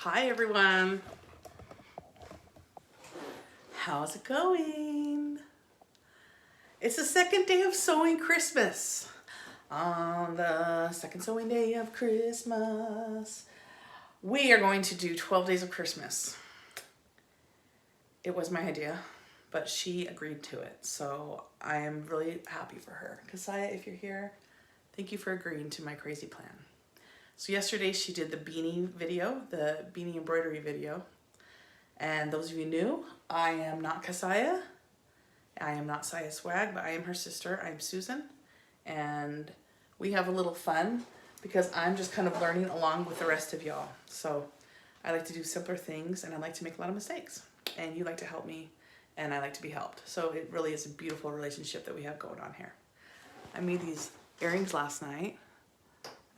Hi everyone. How's it going? It's the second day of sewing Christmas. On the second sewing day of Christmas, we are going to do 12 days of Christmas. It was my idea, but she agreed to it. So I am really happy for her. Kasaya, if you're here, thank you for agreeing to my crazy plan. So yesterday she did the beanie video, the beanie embroidery video. And those of you new, I am not Kasaya. I am not Saya Swag, but I am her sister. I'm Susan. And we have a little fun because I'm just kind of learning along with the rest of y'all. So I like to do simpler things and I like to make a lot of mistakes. And you like to help me and I like to be helped. So it really is a beautiful relationship that we have going on here. I made these earrings last night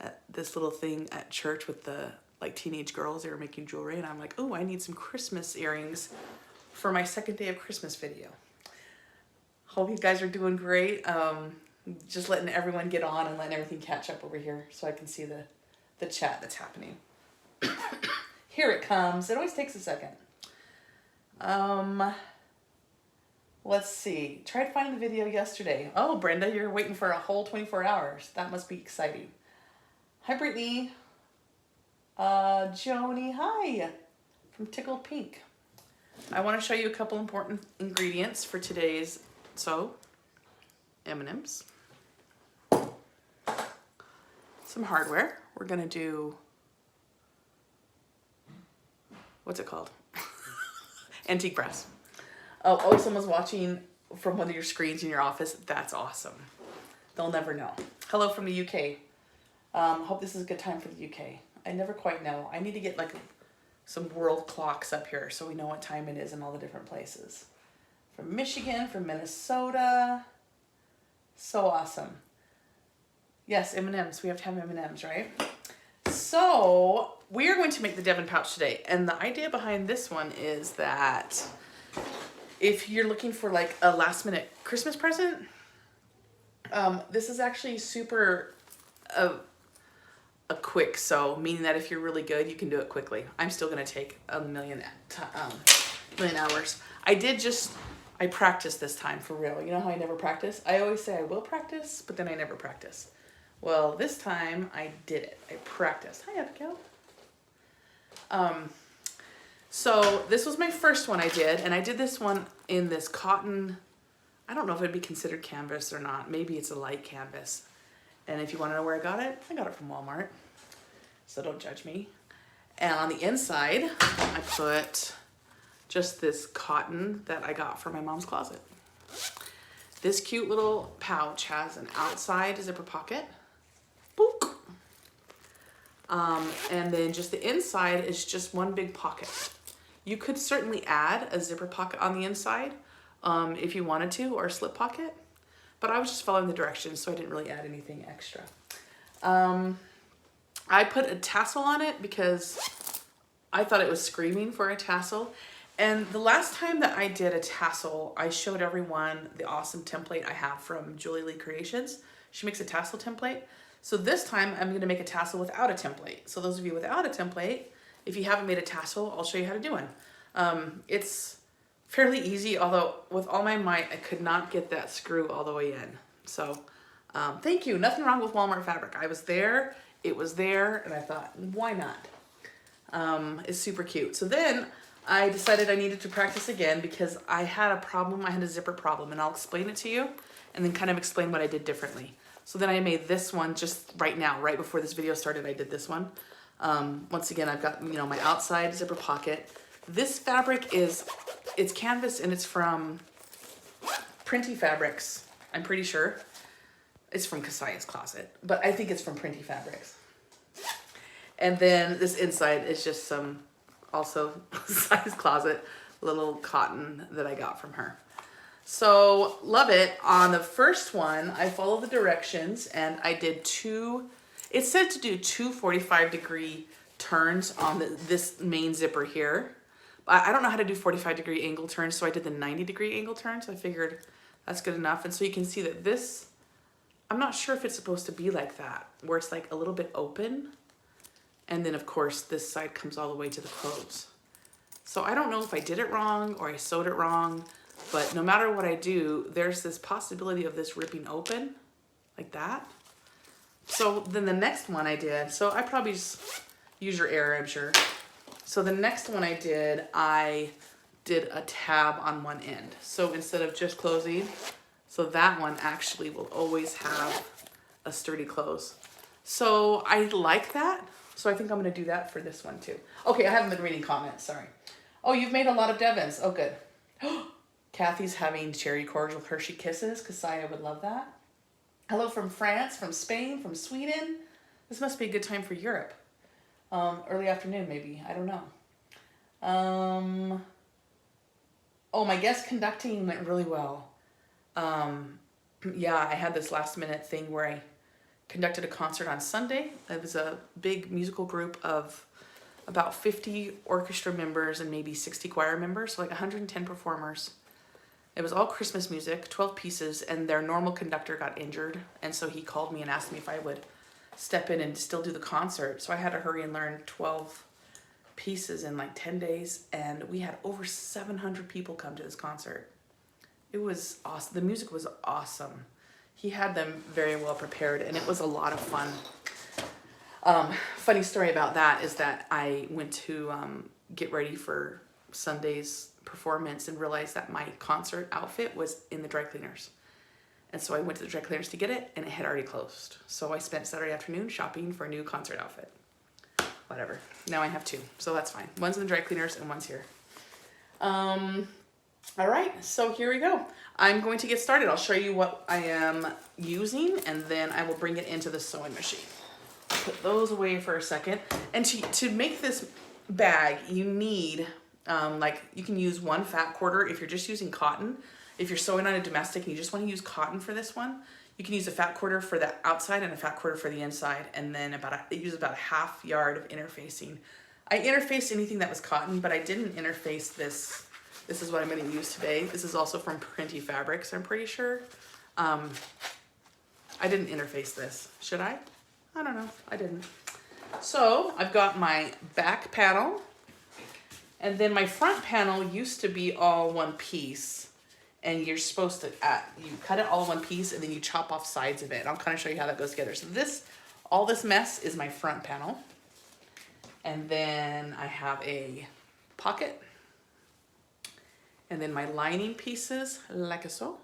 at this little thing at church with the teenage girls. They were making jewelry and I'm like, oh, I need some Christmas earrings for my second day of Christmas video. Hope you guys are doing great. Just letting everyone get on and letting everything catch up over here so I can see the chat that's happening. Here it comes. It always takes a second. Let's see. Tried finding the video yesterday. Oh, Brenda, you're waiting for a whole 24 hours. That must be exciting. Hi, Brittany. Joni, hi. From Tickled Pink. I want to show you a couple important ingredients for today's M&Ms. Some hardware. We're going to do, what's it called? Antique brass. Oh, someone's watching from one of your screens in your office. That's awesome. They'll never know. Hello from the UK. Hope this is a good time for the UK. I never quite know. I need to get some world clocks up here so we know what time it is in all the different places. From Michigan, from Minnesota. So awesome. Yes, M&Ms. We have to have M&Ms, right? So we are going to make the Devon Pouch today. And the idea behind this one is that if you're looking for a last minute Christmas present, this is actually super a quick sew, meaning that if you're really good, you can do it quickly. I'm still going to take a million hours. I practiced this time for real. You know how I never practice? I always say I will practice, but then I never practice. Well, this time I did it. I practiced. Hi, Abigail. So this was my first one I did, and I did this one in this cotton, I don't know if it'd be considered canvas or not. Maybe it's a light canvas. And if you want to know where I got it from Walmart. So don't judge me. And on the inside, I put just this cotton that I got from my mom's closet. This cute little pouch has an outside zipper pocket. Boop. And then just the inside is just one big pocket. You could certainly add a zipper pocket on the inside if you wanted to, or a slip pocket. But I was just following the directions, so I didn't really add anything extra. I put a tassel on it because I thought it was screaming for a tassel. And the last time that I did a tassel, I showed everyone the awesome template I have from Julie Lee Creations. She makes a tassel template. So this time I'm gonna make a tassel without a template. So those of you without a template, if you haven't made a tassel, I'll show you how to do one. It's fairly easy, although with all my might, I could not get that screw all the way in. So thank you. Nothing wrong with Walmart fabric. I was there, it was there, and I thought, why not? It's super cute. So then I decided I needed to practice again because I had a problem. I had a zipper problem, and I'll explain it to you and then kind of explain what I did differently. So then I made this one just right now, right before this video started, I did this one. Once again, I've got, my outside zipper pocket. This fabric it's canvas and it's from Printy Fabrics. I'm pretty sure it's from Kasaya's closet, but I think it's from Printy Fabrics. And then this inside is just some also Kasaya's closet little cotton that I got from her. So love it. On the first one, I followed the directions and I did it said to do two 45-degree turns on this main zipper here. I don't know how to do 45-degree angle turns, so I did the 90-degree angle turn, so I figured that's good enough. And so you can see that this, I'm not sure if it's supposed to be like that, where it's a little bit open. And then of course this side comes all the way to the close. So I don't know if I did it wrong or I sewed it wrong, but no matter what I do, there's this possibility of this ripping open like that. So then the next one I did, so I probably just use your error, I'm sure. So the next one I did a tab on one end. So instead of just closing, so that one actually will always have a sturdy close. So I like that. So I think I'm gonna do that for this one too. Okay, I haven't been reading comments, sorry. Oh, you've made a lot of Devons, oh good. Kathy's having cherry cordial Hershey Kisses. Kasaya would love that. Hello from France, from Spain, from Sweden. This must be a good time for Europe. Early afternoon maybe, I don't know. Oh, my guest conducting went really well. Yeah, I had this last minute thing where I conducted a concert on Sunday. It was a big musical group of about 50 orchestra members and maybe 60 choir members, so like 110 performers. It was all Christmas music, 12 pieces, and their normal conductor got injured. And so he called me and asked me if I would step in and still do the concert. So I had to hurry and learn 12 pieces in like 10 days. And we had over 700 people come to this concert. It was awesome. The music was awesome. He had them very well prepared and it was a lot of fun. Funny story about that is that I went to get ready for Sunday's performance and realized that my concert outfit was in the dry cleaners. And so I went to the dry cleaners to get it and it had already closed. So I spent Saturday afternoon shopping for a new concert outfit. Whatever. Now I have two, so that's fine. One's in the dry cleaners and one's here. All right, so here we go. I'm going to get started. I'll show you what I am using and then I will bring it into the sewing machine. Put those away for a second. And to make this bag, you need, like you can use one fat quarter if you're just using cotton. If you're sewing on a domestic and you just want to use cotton for this one, you can use a fat quarter for the outside and a fat quarter for the inside. And then use about a half yard of interfacing. I interfaced anything that was cotton, but I didn't interface this. This is what I'm going to use today. This is also from Printy Fabrics, I'm pretty sure. I didn't interface this. Should I? I don't know. I didn't. So I've got my back panel. And then my front panel used to be all one piece. And you're supposed to, you cut it all in one piece and then you chop off sides of it. I'll kind of show you how that goes together. So all this mess is my front panel. And then I have a pocket. And then my lining pieces, like so.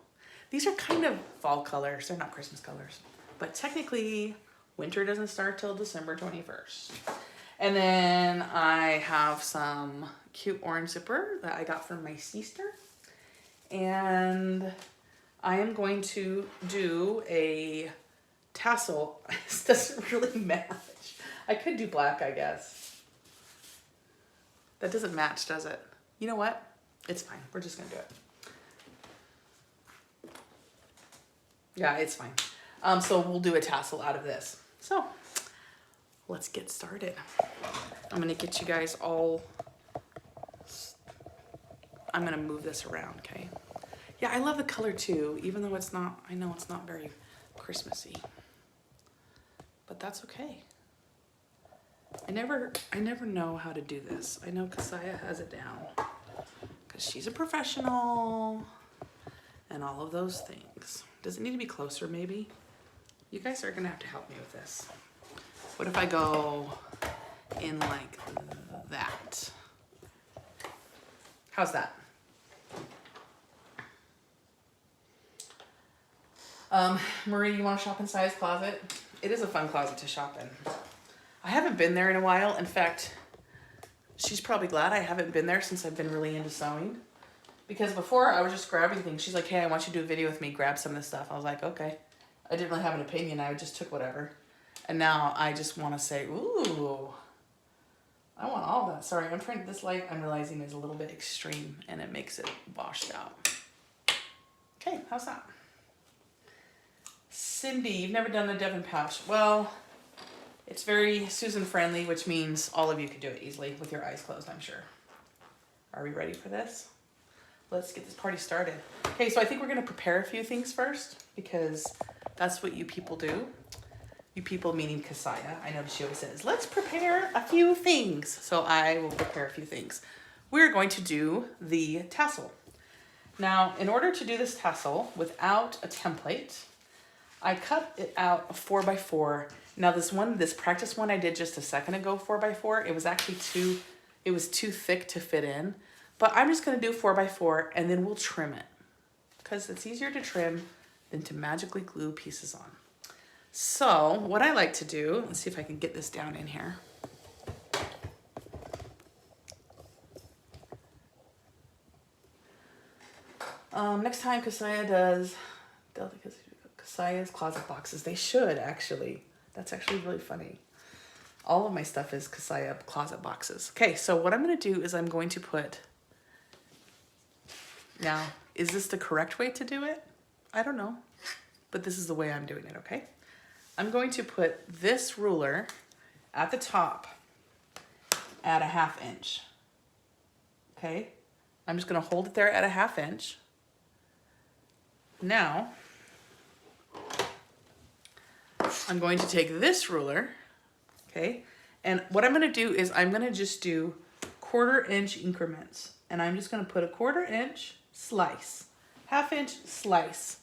These are kind of fall colors. They're not Christmas colors. But technically, winter doesn't start till December 21st. And then I have some cute orange zipper that I got from my sister. And I am going to do a tassel. This doesn't really match. I could do black, I guess. That doesn't match, does it? You know what? It's fine. We're just gonna do it. Yeah, it's fine. So we'll do a tassel out of this. So let's get started. I'm gonna get you guys all, I'm gonna move this around, okay? Yeah, I love the color too, even though it's not, I know it's not very Christmassy, but that's okay. I never know how to do this. I know Kasaya has it down. She's a professional and all of those things. Does it need to be closer maybe? You guys are gonna have to help me with this. What if I go in like that? How's that? Marie, you wanna shop in Saya's closet? It is a fun closet to shop in. I haven't been there in a while. In fact, she's probably glad I haven't been there since I've been really into sewing. Because before I was just grabbing things. She's like, hey, I want you to do a video with me, grab some of this stuff. I was like, okay. I didn't really have an opinion. I just took whatever. And now I just want to say, ooh, I want all that. Sorry, I'm trying, this light I'm realizing is a little bit extreme and it makes it washed out. Okay, how's that? Cindy, you've never done a Devon Pouch. Well, it's very Susan friendly, which means all of you could do it easily with your eyes closed, I'm sure. Are we ready for this? Let's get this party started. Okay, so I think we're gonna prepare a few things first because that's what you people do. You people meaning Kasaya. I know she always says, let's prepare a few things. So I will prepare a few things. We're going to do the tassel. Now, in order to do this tassel without a template, I cut it out a 4x4. Now this practice one I did just a second ago, 4x4, it was actually too thick to fit in. But I'm just gonna do 4x4 and then we'll trim it, because it's easier to trim than to magically glue pieces on. So what I like to do, let's see if I can get this down in here. Next time Kasaya does Kasaya's closet boxes, they should actually. That's actually really funny. All of my stuff is Kasaya closet boxes. Okay, so what I'm gonna do is I'm going to put, now, is this the correct way to do it? I don't know, but this is the way I'm doing it, okay? I'm going to put this ruler at the top at a 1/2 inch, okay? I'm just gonna hold it there at a 1/2 inch. Now, I'm going to take this ruler, okay? And what I'm gonna do is I'm gonna just do 1/4 inch increments. And I'm just gonna put a 1/4 inch slice, 1/2 inch slice.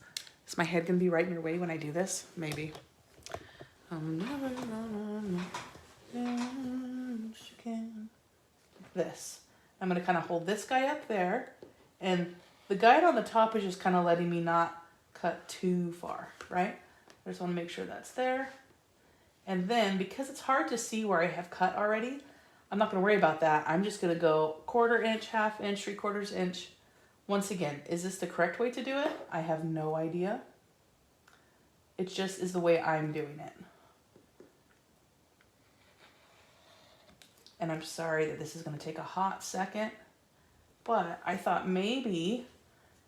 Is my head gonna be right in your way when I do this? Maybe. This. I'm gonna kind of hold this guy up there, and the guide on the top is just kind of letting me not cut too far, right? I just want to make sure that's there. And then, because it's hard to see where I have cut already, I'm not going to worry about that. I'm just going to go 1/4 inch, 1/2 inch, 3/4 inch. Once again, is this the correct way to do it? I have no idea. It just is the way I'm doing it. And I'm sorry that this is going to take a hot second, but I thought maybe,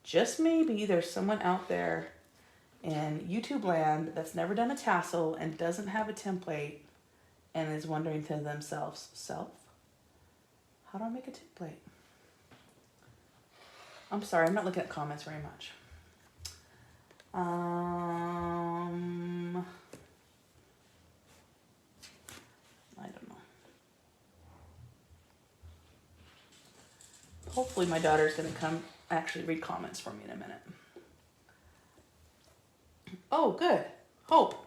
just maybe, there's someone out there in YouTube land that's never done a tassel and doesn't have a template and is wondering to themselves, how do I make a template? I'm sorry, I'm not looking at comments very much. I don't know. Hopefully my daughter's gonna come actually read comments for me in a minute. Oh, good. Hope,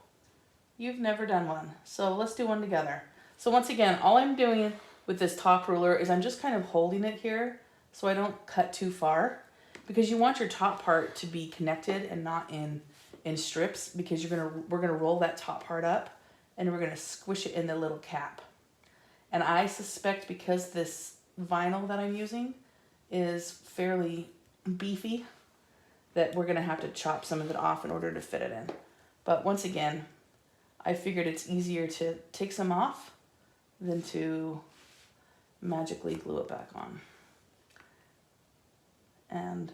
you've never done one. So let's do one together. So once again, all I'm doing with this top ruler is I'm just kind of holding it here so I don't cut too far, because you want your top part to be connected and not in strips, because we're gonna roll that top part up and we're gonna squish it in the little cap. And I suspect, because this vinyl that I'm using is fairly beefy, that we're gonna have to chop some of it off in order to fit it in. But once again, I figured it's easier to take some off than to magically glue it back on. And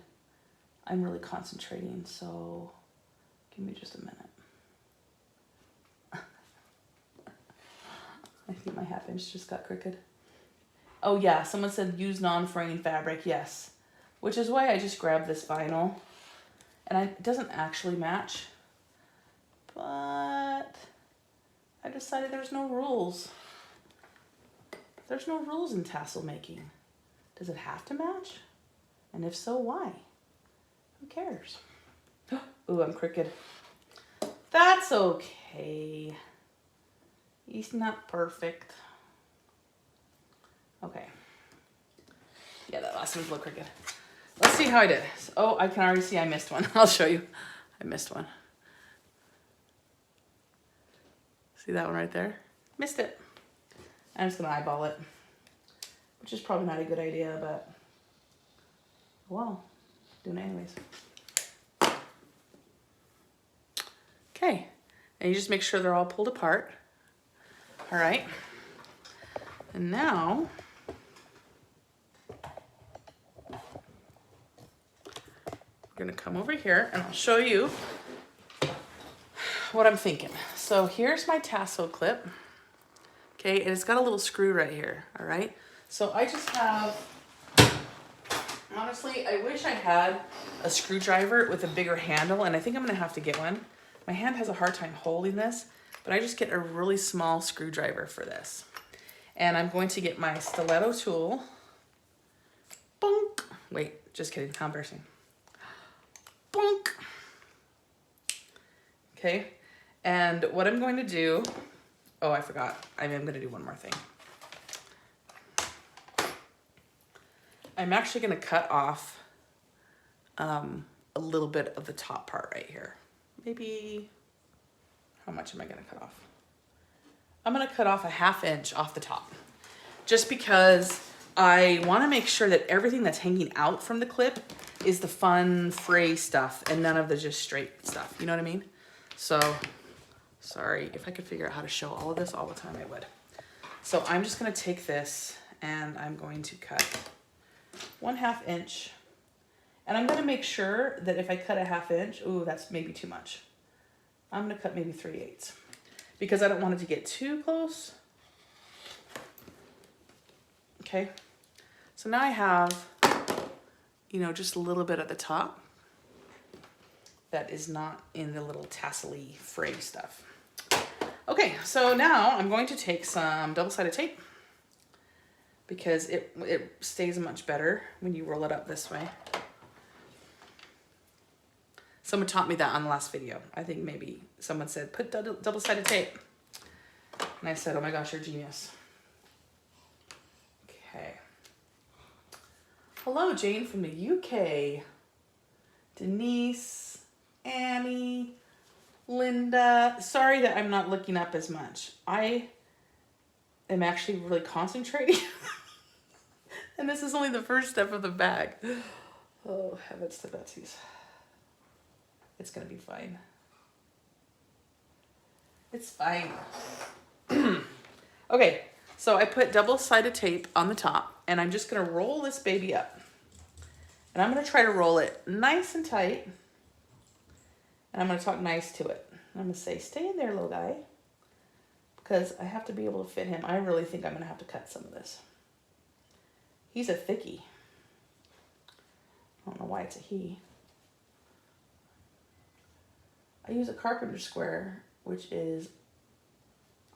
I'm really concentrating, so give me just a minute. I think my 1/2 inch just got crooked. Oh yeah, someone said use non-fraying fabric, yes. Which is why I just grabbed this vinyl. And it doesn't actually match, but I decided there's no rules. There's no rules in tassel making. Does it have to match? And if so, why? Who cares? Ooh, I'm crooked. That's okay. He's not perfect. Okay. Yeah, that last one's a little crooked. Let's see how I did. Oh, I can already see I missed one. I'll show you. I missed one. See that one right there? Missed it. I'm just gonna eyeball it, which is probably not a good idea, but well, doing it anyways. Okay, and you just make sure they're all pulled apart. All right, and now we're gonna come over here and I'll show you what I'm thinking. So here's my tassel clip. Okay, and it's got a little screw right here, all right? So I just have, honestly, I wish I had a screwdriver with a bigger handle, and I think I'm gonna have to get one. My hand has a hard time holding this, but I just get a really small screwdriver for this. And I'm going to get my stiletto tool. Bonk. Wait, just kidding, how embarrassing. Bonk. Okay, and what I'm going to do, oh, I forgot. I'm going to do one more thing. I'm actually going to cut off a little bit of the top part right here. Maybe, how much am I going to cut off? I'm going to cut off a 1/2 inch off the top, just because I want to make sure that everything that's hanging out from the clip is the fun fray stuff and none of the just straight stuff. You know what I mean? So, sorry, if I could figure out how to show all of this all the time, I would. So I'm just going to take this and I'm going to cut 1/2 inch. And I'm going to make sure that if I cut a 1/2 inch, ooh, that's maybe too much. I'm going to cut maybe 3/8 because I don't want it to get too close. Okay. So now I have, you know, just a little bit at the top that is not in the little tassel-y fray stuff. Okay, so now I'm going to take some double-sided tape because it stays much better when you roll it up this way. Someone taught me that on the last video. I think maybe someone said, put double-sided tape. And I said, oh my gosh, you're a genius. Okay. Hello, Jane from the UK. Denise, Annie, Linda. Sorry that I'm not looking up as much. I am actually really concentrating. And this is only the first step of the bag. Oh, heavens to Betsy's. It's gonna be fine. It's fine. Okay, so I put double-sided tape on the top and I'm just gonna roll this baby up. And I'm gonna try to roll it nice and tight. And I'm gonna talk nice to it. I'm gonna say, stay in there, little guy. Because I have to be able to fit him. I really think I'm gonna have to cut some of this. He's a thickie. I don't know why it's a he. I use a carpenter square, which is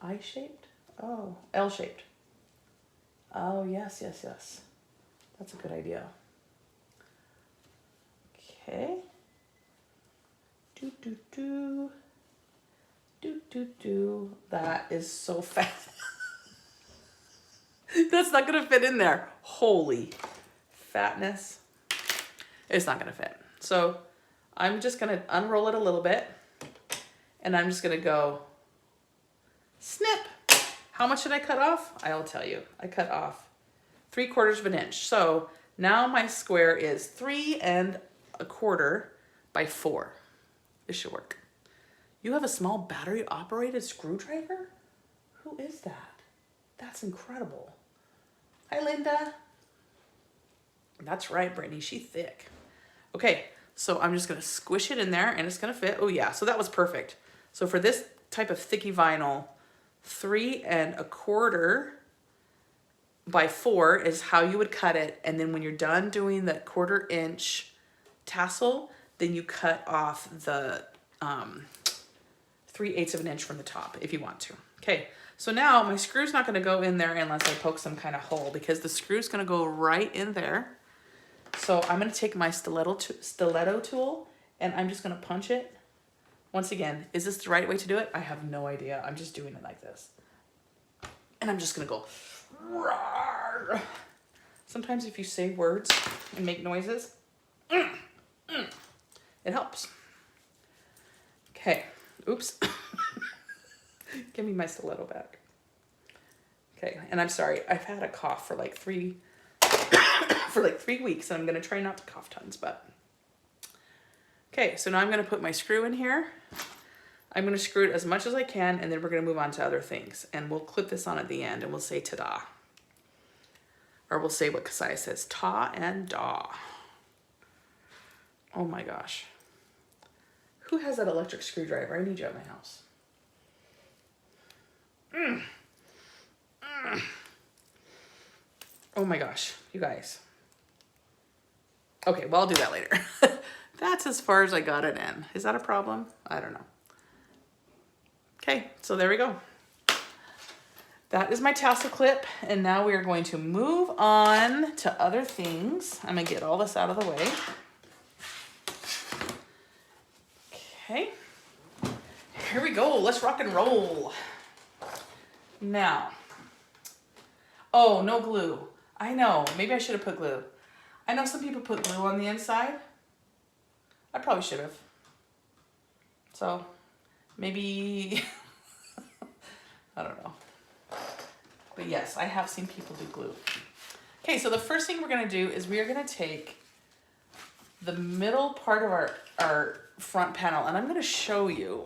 I-shaped? Oh, L-shaped. Oh, yes, yes, yes. That's a good idea. Okay. Do, do, do. Do, do, do. That is so fat. That's not gonna fit in there. Holy fatness. It's not gonna fit. So I'm just gonna unroll it a little bit and I'm just gonna go snip. How much did I cut off? I'll tell you. I cut off 3/4 of an inch. So now my square is 3 1/4 by 4. This should work. You have a small battery operated screwdriver? Who is that? That's incredible. Hi, Linda. That's right, Brittany, she's thick. Okay, so I'm just gonna squish it in there and it's gonna fit. Oh yeah, so that was perfect. So for this type of thicky vinyl, 3 1/4 by 4 is how you would cut it. And then when you're done doing the 1/4 inch tassel, then you cut off the 3/8 of an inch from the top if you want to. Okay, so now my screw's not gonna go in there unless I poke some kind of hole because the screw's gonna go right in there. So I'm gonna take my stiletto tool and I'm just gonna punch it. Once again, is this the right way to do it? I have no idea. I'm just doing it like this. And I'm just gonna go. Rawr. Sometimes if you say words and make noises, it helps. Okay, oops. Give me my stiletto back. Okay, and I'm sorry, I've had a cough for like 3 weeks and I'm gonna try not to cough tons, but. Okay, so now I'm gonna put my screw in here. I'm gonna screw it as much as I can and then we're gonna move on to other things. And we'll clip this on at the end and we'll say ta-da. Or we'll say what Kasaya says, ta and da. Oh my gosh. Who has that electric screwdriver? I need you at my house. Oh my gosh, you guys. Okay, well, I'll do that later. That's as far as I got it in. Is that a problem? I don't know. Okay, so there we go. That is my tassel clip, and now we are going to move on to other things. I'm gonna get all this out of the way. Okay, here we go. Let's rock and roll. Now, oh, no glue. I know, maybe I should have put glue. I know some people put glue on the inside. I probably should have. So, maybe, I don't know. But yes, I have seen people do glue. Okay, so the first thing we're gonna do is we are gonna take the middle part of our front panel, and I'm gonna show you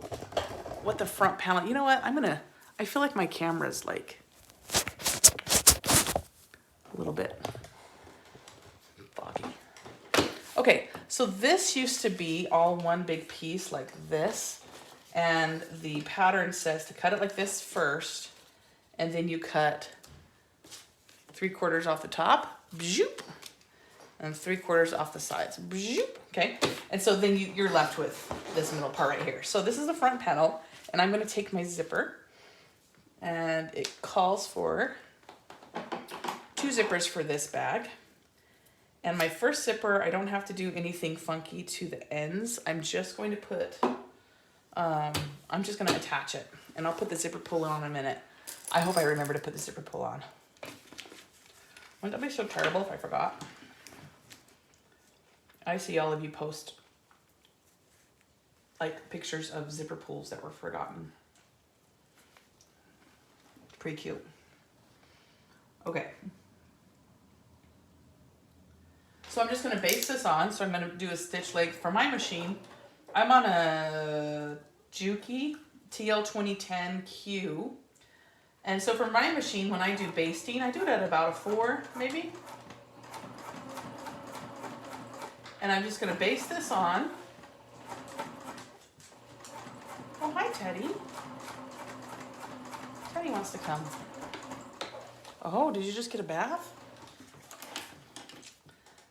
what the front panel, you know what, I feel like my camera's like a little bit foggy. Okay, so this used to be all one big piece like this, and the pattern says to cut it like this first, and then you cut 3/4 off the top, bzoop, and 3/4 off the sides, bzoop, okay? And so then you're left with this middle part right here. So this is the front panel, and I'm gonna take my zipper, and it calls for 2 zippers for this bag. And my first zipper, I don't have to do anything funky to the ends. I'm just going to put, I'm just gonna attach it, and I'll put the zipper pull on in a minute. I hope I remember to put the zipper pull on. Wouldn't that be so terrible if I forgot? I see all of you post like pictures of zipper pulls that were forgotten. Pretty cute. Okay. So I'm just gonna base this on. So I'm gonna do a stitch length for my machine. I'm on a Juki TL 2010Q. And so for my machine, when I do basting, I do it at about a 4, maybe. And I'm just gonna base this on. Oh, hi, Teddy. Teddy wants to come. Oh, did you just get a bath?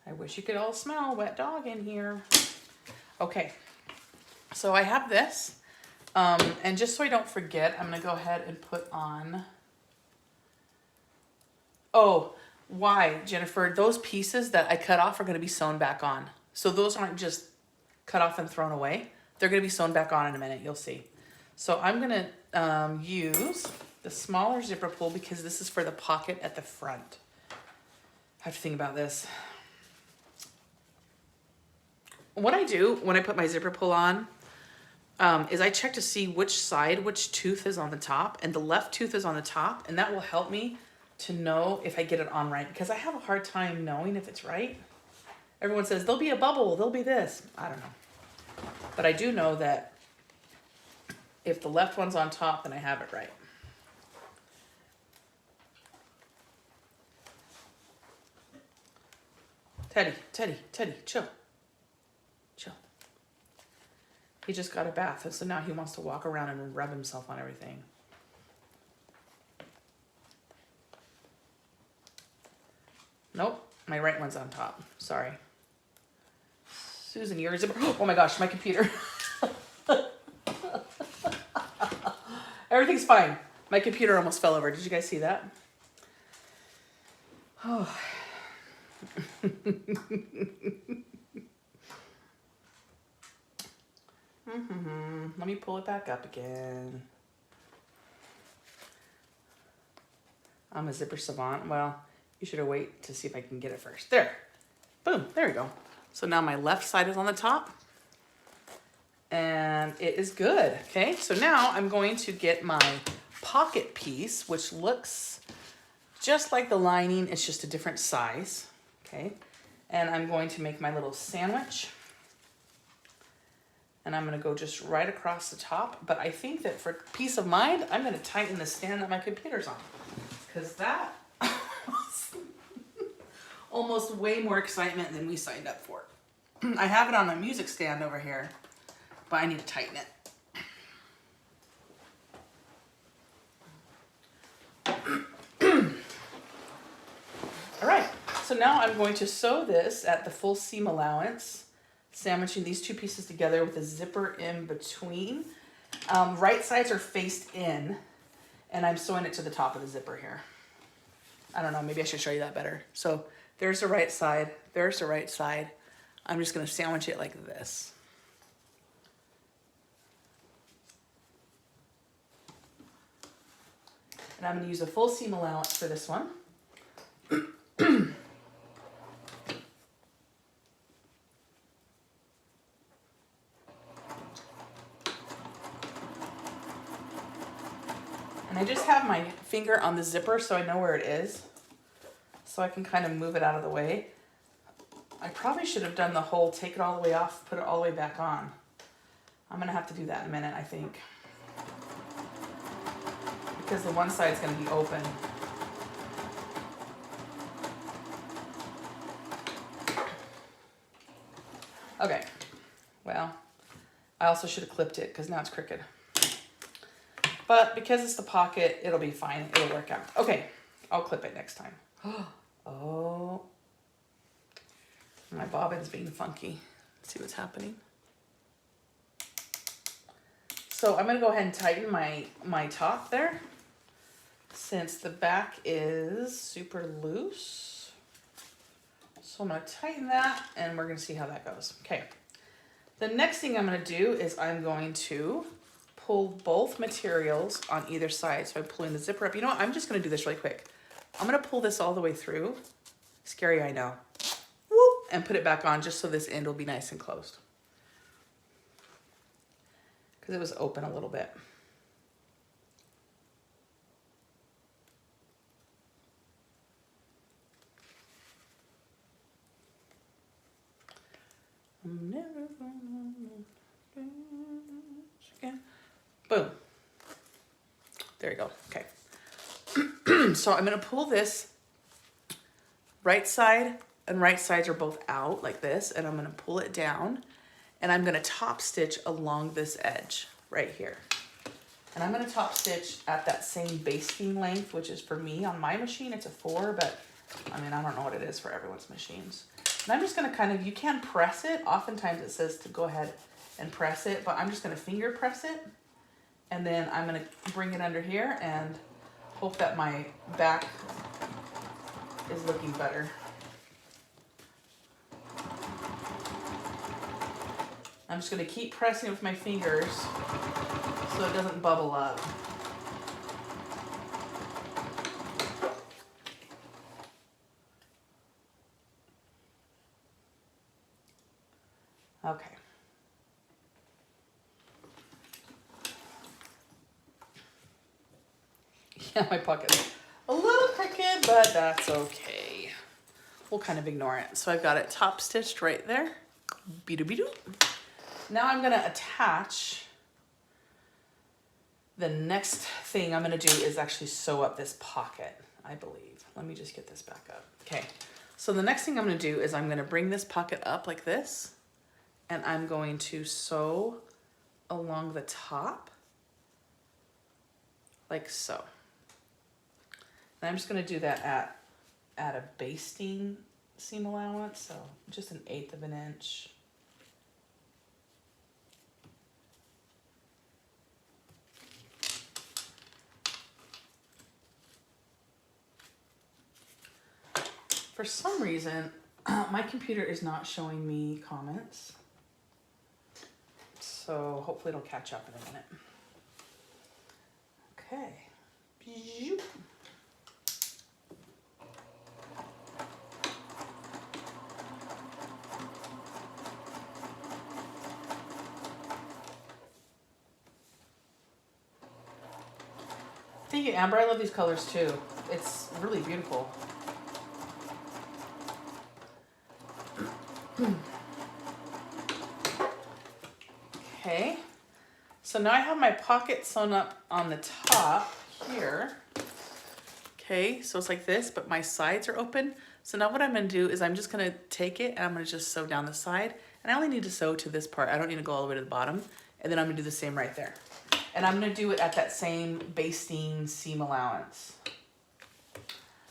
I wish you could all smell wet dog in here. Okay, so I have this. And just so I don't forget, I'm gonna go ahead and put on, oh, why, Jennifer? Those pieces that I cut off are gonna be sewn back on. So those aren't just cut off and thrown away. They're gonna be sewn back on in a minute, you'll see. So I'm gonna use the smaller zipper pull because this is for the pocket at the front. I have to think about this. What I do when I put my zipper pull on is I check to see which tooth is on the top, and the left tooth is on the top, and that will help me to know if I get it on right, because I have a hard time knowing if it's right. Everyone says, there'll be a bubble, there'll be this. I don't know. But I do know that if the left one's on top, then I have it right. Teddy, chill. Chill. He just got a bath, and so now he wants to walk around and rub himself on everything. Nope, my right one's on top. Sorry. Susan, your zipper. Oh my gosh, my computer. Everything's fine. My computer almost fell over. Did you guys see that? Oh. Let me pull it back up again. I'm a zipper savant. Well, you should have waited to see if I can get it first. There. Boom. There we go. So now my left side is on the top. And it is good. Okay. So now I'm going to get my pocket piece, which looks just like the lining. It's just a different size. Okay. And I'm going to make my little sandwich. And I'm going to go just right across the top. But I think that for peace of mind, I'm going to tighten the stand that my computer's on. Because that was almost way more excitement than we signed up for. I have it on a music stand over here, but I need to tighten it. All right, so now I'm going to sew this at the full seam allowance, sandwiching these two pieces together with a zipper in between. Right sides are faced in, and I'm sewing it to the top of the zipper here. I don't know, maybe I should show you that better. So there's the right side, there's the right side. I'm just gonna sandwich it like this. And I'm gonna use a full seam allowance for this one. And I just have my finger on the zipper so I know where it is. So I can kind of move it out of the way. I probably should have done the whole take it all the way off, put it all the way back on. I'm gonna have to do that in a minute, I think. Because the one side's gonna be open. Okay, well, I also should have clipped it because now it's crooked. But because it's the pocket, it'll be fine. It'll work out. Okay, I'll clip it next time. Oh, my bobbin's being funky. Let's see what's happening. So I'm gonna go ahead and tighten my top there since the back is super loose. So I'm gonna tighten that and we're gonna see how that goes. Okay, the next thing I'm gonna do is I'm going to pull both materials on either side. So I'm pulling the zipper up. You know what? I'm just gonna do this really quick. I'm gonna pull this all the way through. Scary, I know. Whoop, and put it back on just so this end will be nice and closed. Because it was open a little bit. I'm never gonna again. Boom. There you go. Okay. So I'm going to pull this right side and right sides are both out like this, and I'm going to pull it down and I'm going to top stitch along this edge right here. And I'm going to top stitch at that same basting length, which is for me on my machine, it's a 4, but I mean, I don't know what it is for everyone's machines. And I'm just going to kind of, you can press it. Oftentimes it says to go ahead and press it, but I'm just going to finger press it. And then I'm going to bring it under here and hope that my back is looking better. I'm just going to keep pressing it with my fingers so it doesn't bubble up. Okay. Yeah, my pocket's a little crooked, but that's okay. We'll kind of ignore it. So I've got it top stitched right there. Be-do-be-do. Now I'm gonna attach, the next thing I'm gonna do is actually sew up this pocket, I believe. Let me just get this back up. Okay, so the next thing I'm gonna do is I'm gonna bring this pocket up like this, and I'm going to sew along the top, like so. And I'm just gonna do that at a basting seam allowance, so just 1/8 of an inch. For some reason, my computer is not showing me comments. So hopefully it'll catch up in a minute. Okay. Thank you, Amber. I love these colors too. It's really beautiful. Okay, so now I have my pocket sewn up on the top here. Okay, so it's like this, but my sides are open. So now what I'm gonna do is I'm just gonna take it and I'm gonna just sew down the side. And I only need to sew to this part. I don't need to go all the way to the bottom. And then I'm gonna do the same right there. And I'm gonna do it at that same basting seam allowance.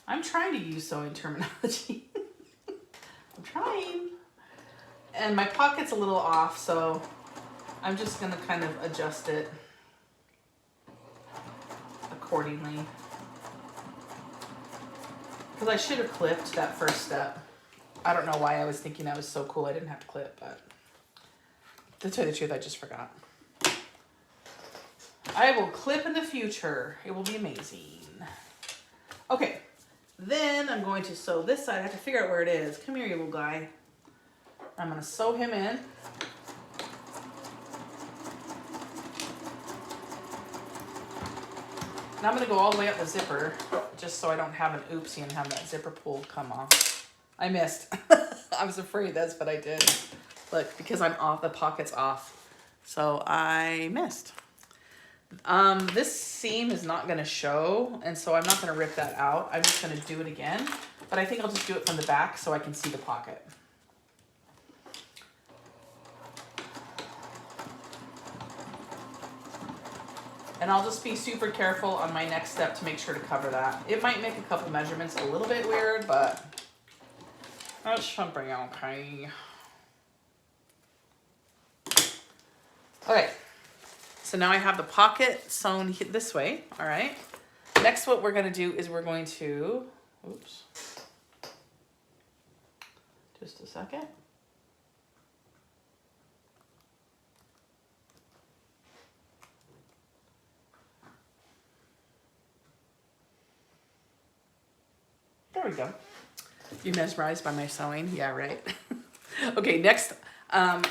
I'm trying to use sewing terminology. I'm trying. And my pocket's a little off, so I'm just gonna kind of adjust it. accordingly. Because I should have clipped that first step. I don't know why I was thinking that was so cool I didn't have to clip, but to tell you the truth, I just forgot. I will clip in the future. It will be amazing. Okay, then I'm going to sew this side. I have to figure out where it is. Come here, you little guy. I'm going to sew him in. Now I'm going to go all the way up the zipper, just so I don't have an oopsie and have that zipper pull come off. I missed. I was afraid that's what I did. Look, because I'm off, the pocket's off. So I missed. This seam is not going to show, and so I'm not going to rip that out. I'm just going to do it again, but I think I'll just do it from the back so I can see the pocket. And I'll just be super careful on my next step to make sure to cover that. It might make a couple measurements a little bit weird, but that should be okay. Okay, so now I have the pocket sewn this way, all right? Next, what we're gonna do is we're going to, oops, just a second. There we go. You mesmerized by my sewing? Yeah, right. Okay, next,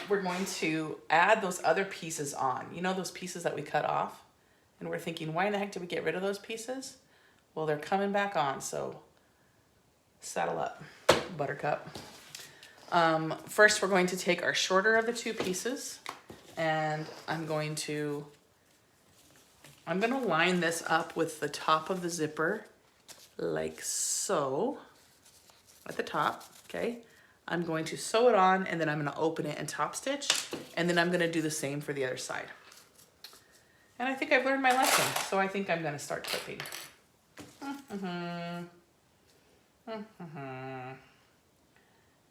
we're going to add those other pieces on. You know those pieces that we cut off? And we're thinking, why in the heck did we get rid of those pieces? Well, they're coming back on, so saddle up, buttercup. First, we're going to take our shorter of the two pieces, and I'm going to line this up with the top of the zipper, like so, at the top, okay? I'm going to sew it on, and then I'm gonna open it and top stitch, and then I'm gonna do the same for the other side. And I think I've learned my lesson, so I think I'm gonna start clipping. You know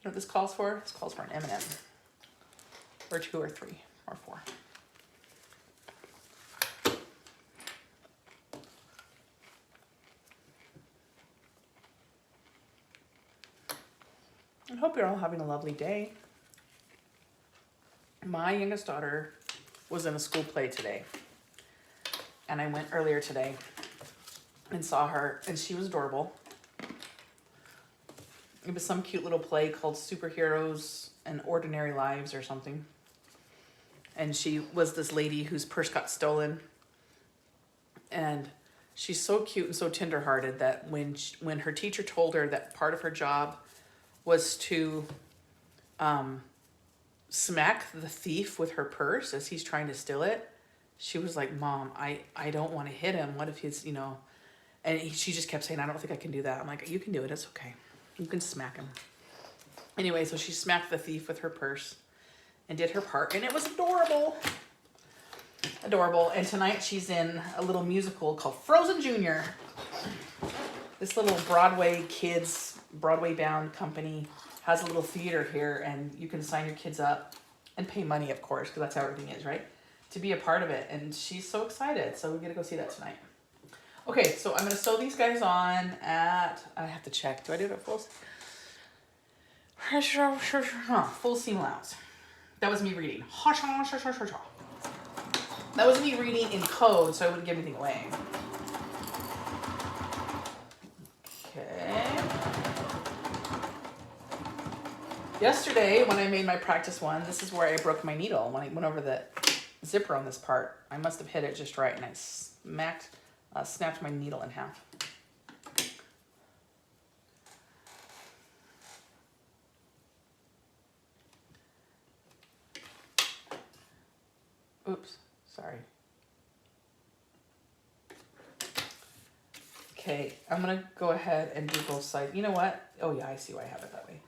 what this calls for? This calls for an M&M, or 2 or 3 or 4. I hope you're all having a lovely day. My youngest daughter was in a school play today, and I went earlier today and saw her, and she was adorable. It was some cute little play called Superheroes and Ordinary Lives or something. And she was this lady whose purse got stolen, and she's so cute and so tenderhearted that when her teacher told her that part of her job was to smack the thief with her purse as he's trying to steal it, she was like, Mom, I don't want to hit him. What if he's, you know, and she just kept saying, I don't think I can do that. I'm like, you can do it. It's okay. You can smack him. Anyway, so she smacked the thief with her purse and did her part, and it was adorable. Adorable. And tonight she's in a little musical called Frozen Junior. This little Broadway kids, Broadway bound company has a little theater here, and you can sign your kids up and pay money, of course, because that's how everything is, right? To be a part of it. And she's so excited. So we're going to go see that tonight. Okay, so I'm going to sew these guys on at, I have to check. Do I do it at full seam allowance? That was me reading. That was me reading in code, so I wouldn't give anything away. Okay. Yesterday, when I made my practice one, this is where I broke my needle. When I went over the zipper on this part, I must have hit it just right, and I snapped my needle in half. Oops, sorry. Okay, I'm gonna go ahead and do both sides. You know what? Oh yeah, I see why I have it that way.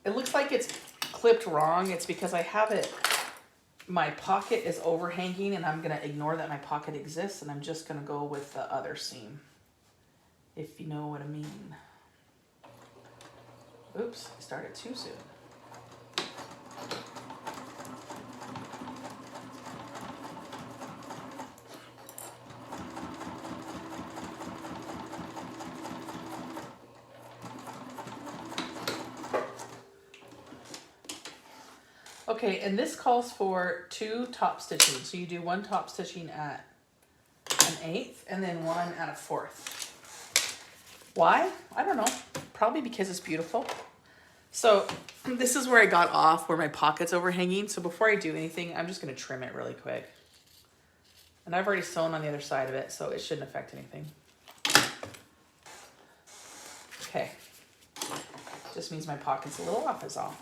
It looks like it's clipped wrong. It's because I have it, my pocket is overhanging, and I'm gonna ignore that my pocket exists, and I'm just gonna go with the other seam, if you know what I mean. Oops, I started too soon. Okay, and this calls for 2 top stitching. So you do 1 top stitching at an 1/8 and then 1 at a 1/4. Why? I don't know. Probably because it's beautiful. So this is where I got off, where my pocket's overhanging. So before I do anything, I'm just going to trim it really quick. And I've already sewn on the other side of it, so it shouldn't affect anything. Okay. Just means my pocket's a little off is all.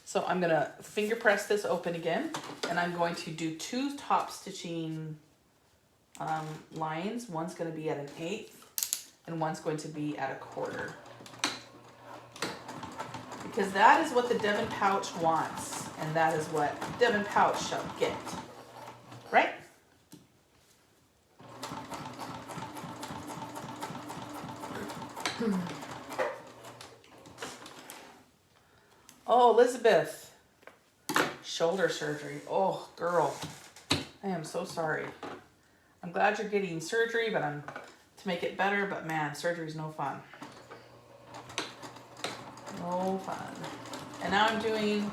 So I'm going to finger press this open again, and I'm going to do 2 top stitching lines. One's going to be at an 1/8 and one's going to be at a 1/4. Because that is what the Devon Pouch wants, and that is what Devon Pouch shall get. Right? Oh, Elizabeth. Shoulder surgery. Oh, girl. I am so sorry. I'm glad you're getting surgery, but to make it better, but man, surgery's no fun. No fun. And now I'm doing,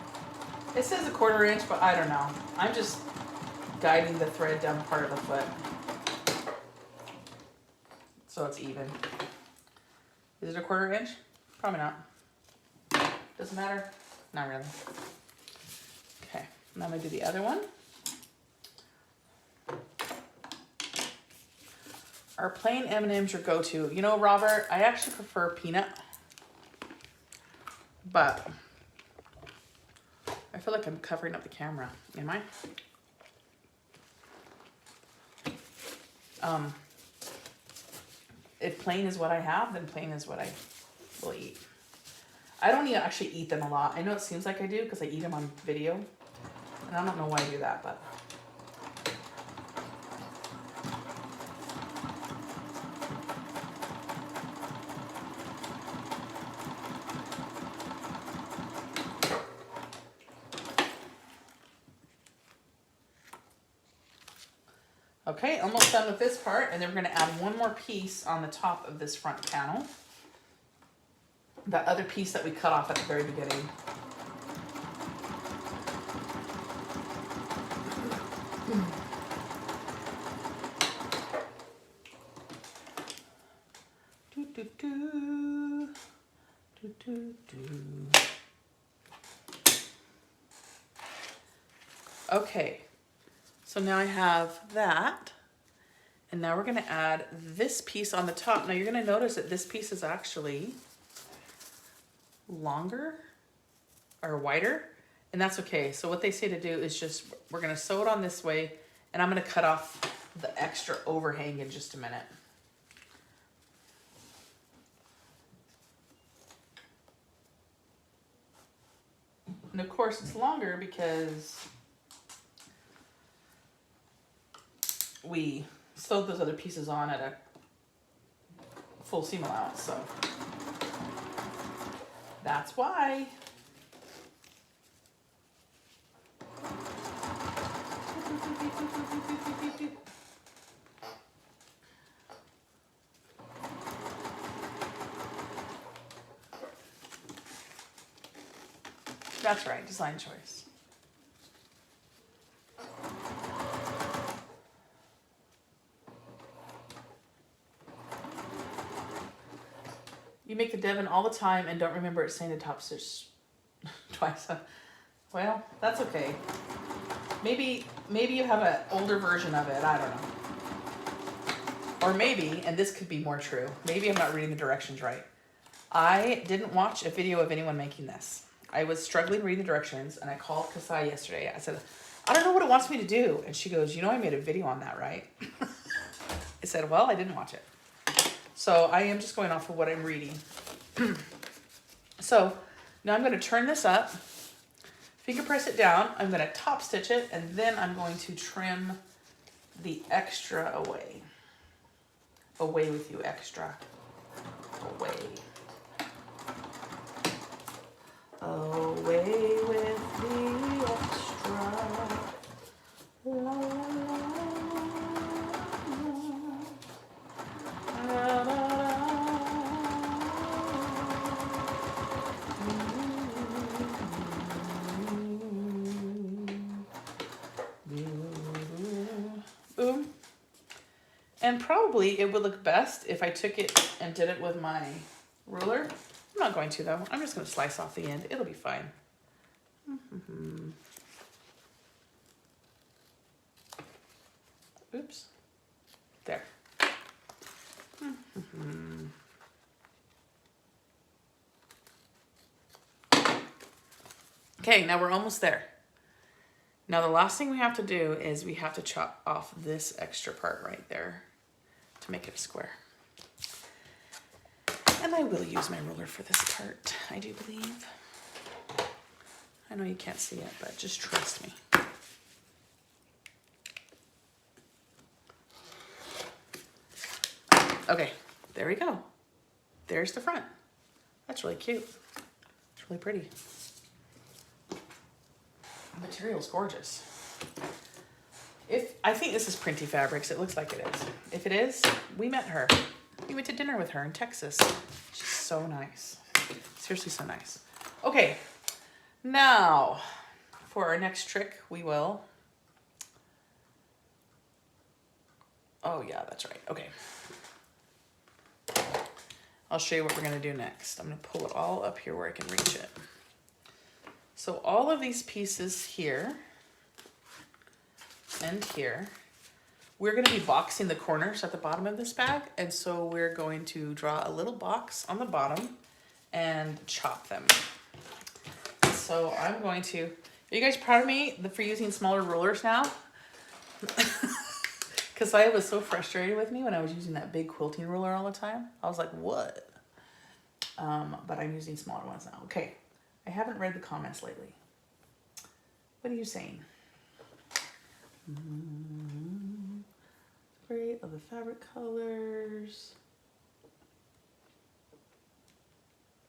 it says a 1/4 inch, but I don't know. I'm just guiding the thread down part of the foot, so it's even. Is it a 1/4 inch? Probably not. Doesn't matter? Not really. Okay, now I'm gonna do the other one. Are plain M&Ms your go-to? You know, Robert, I actually prefer peanut, but I feel like I'm covering up the camera. Am I? If plain is what I have, then plain is what I will eat. I don't actually eat them a lot. I know it seems like I do because I eat them on video, and I don't know why I do that, but. Okay, almost done with this part, and then we're going to add one more piece on the top of this front panel. That other piece that we cut off at the very beginning. Do, do, do. Do, do, do. Okay. So now I have that, and now we're going to add this piece on the top. Now you're going to notice that this piece is actually longer or wider, and that's okay. So what they say to do is just, we're going to sew it on this way, and I'm going to cut off the extra overhang in just a minute. And of course it's longer because we sewed those other pieces on at a full seam allowance, so that's why. That's right, design choice. You make the Devon all the time and don't remember it saying the top stitch twice. Well, that's okay. Maybe you have an older version of it. I don't know. Or maybe, and this could be more true, maybe I'm not reading the directions right. I didn't watch a video of anyone making this. I was struggling reading the directions, and I called Kasai yesterday. I said, I don't know what it wants me to do. And she goes, you know I made a video on that, right? I said, well, I didn't watch it. So I am just going off of what I'm reading. So now I'm going to turn this up, finger press it down. I'm going to top stitch it, and then I'm going to trim the extra away. Away with you, extra. Away. Away with the extra. La, la, la, la, la, la. And probably it would look best if I took it and did it with my ruler. I'm not going to though. I'm just going to slice off the end. It'll be fine. Oops. There. Okay, now we're almost there. Now the last thing we have to do is we have to chop off this extra part right there to make it a square. And I will use my ruler for this part, I do believe. I know you can't see it, but just trust me. Okay, there we go. There's the front. That's really cute. It's really pretty. The material's gorgeous. I think this is Printy Fabrics. It looks like it is. If it is, we met her. We went to dinner with her in Texas. She's so nice. Seriously, so nice. Okay, now for our next trick, we will. Oh yeah, that's right. Okay. I'll show you what we're gonna do next. I'm gonna pull it all up here where I can reach it. So all of these pieces here and here, we're gonna be boxing the corners at the bottom of this bag. And so we're going to draw a little box on the bottom and chop them. So I'm going to, are you guys proud of me for using smaller rulers now? Because I was so frustrated with me when I was using that big quilting ruler all the time. I was like, what? But I'm using smaller ones now. Okay, I haven't read the comments lately. What are you saying? Great, love the fabric colors.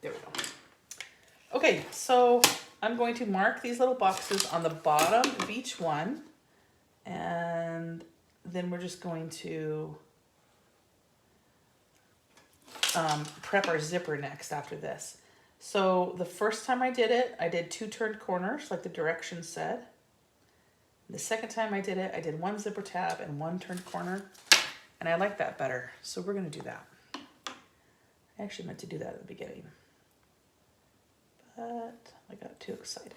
There we go. Okay, so I'm going to mark these little boxes on the bottom of each one. And then we're just going to prep our zipper next after this. So the first time I did it, I did 2 turned corners like the directions said. The second time I did it, I did 1 zipper tab and 1 turned corner. And I like that better. So we're going to do that. I actually meant to do that at the beginning, but I got too excited.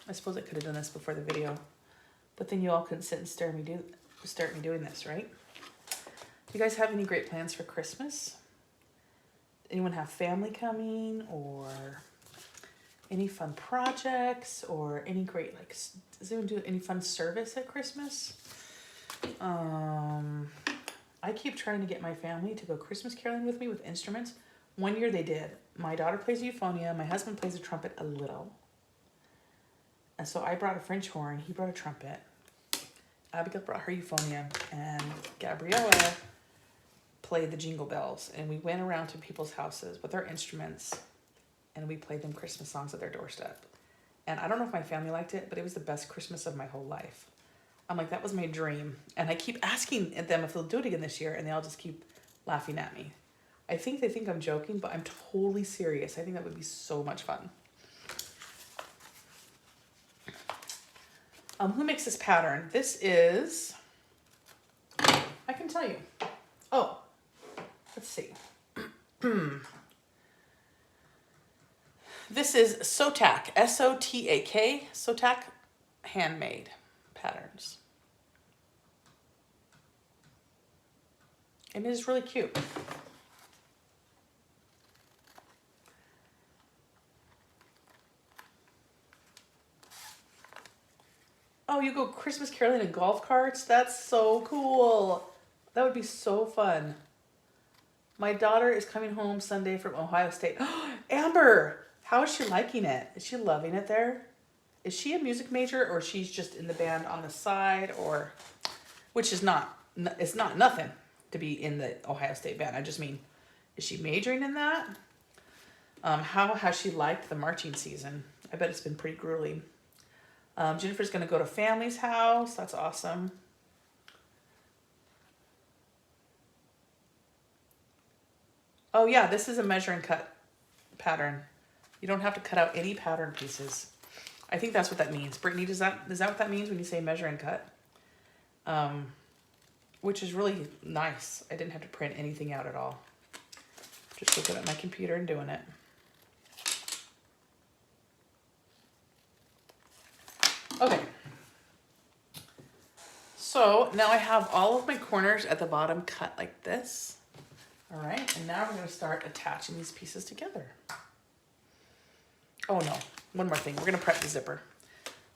I suppose I could have done this before the video, but then you all couldn't sit and start me doing this, right? Do you guys have any great plans for Christmas? Anyone have family coming, or any fun projects, or any great, like, does anyone do any fun service at Christmas? I keep trying to get my family to go Christmas caroling with me with instruments. One year they did. My daughter plays euphonia. My husband plays a trumpet a little. And so I brought a French horn. He brought a trumpet. Abigail brought her euphonia. And Gabriella played the jingle bells. And we went around to people's houses with our instruments. And we played them Christmas songs at their doorstep. And I don't know if my family liked it, but it was the best Christmas of my whole life. I'm like, that was my dream. And I keep asking them if they'll do it again this year. And they all just keep laughing at me. I think they think I'm joking, but I'm totally serious. I think that would be so much fun. Who makes this pattern? This is, I can tell you. Oh, let's see. This is Sotak, S-O-T-A-K, Sotak Handmade Patterns. And it is really cute. Oh, you go Christmas caroling in golf carts? That's so cool. That would be so fun. My daughter is coming home Sunday from Ohio State. Amber, how is she liking it? Is she loving it there? Is she a music major, or she's just in the band on the side, or, which is not, it's not nothing to be in the Ohio State band. I just mean, is she majoring in that? How has she liked the marching season? I bet it's been pretty grueling. Jennifer's going to go to family's house. That's awesome. Oh yeah, this is a measure and cut pattern. You don't have to cut out any pattern pieces. I think that's what that means. Brittany, is that what that means when you say measure and cut? Which is really nice. I didn't have to print anything out at all. Just looking at my computer and doing it. Okay. So now I have all of my corners at the bottom cut like this. All right, and now we're going to start attaching these pieces together. Oh no, one more thing. We're going to prep the zipper.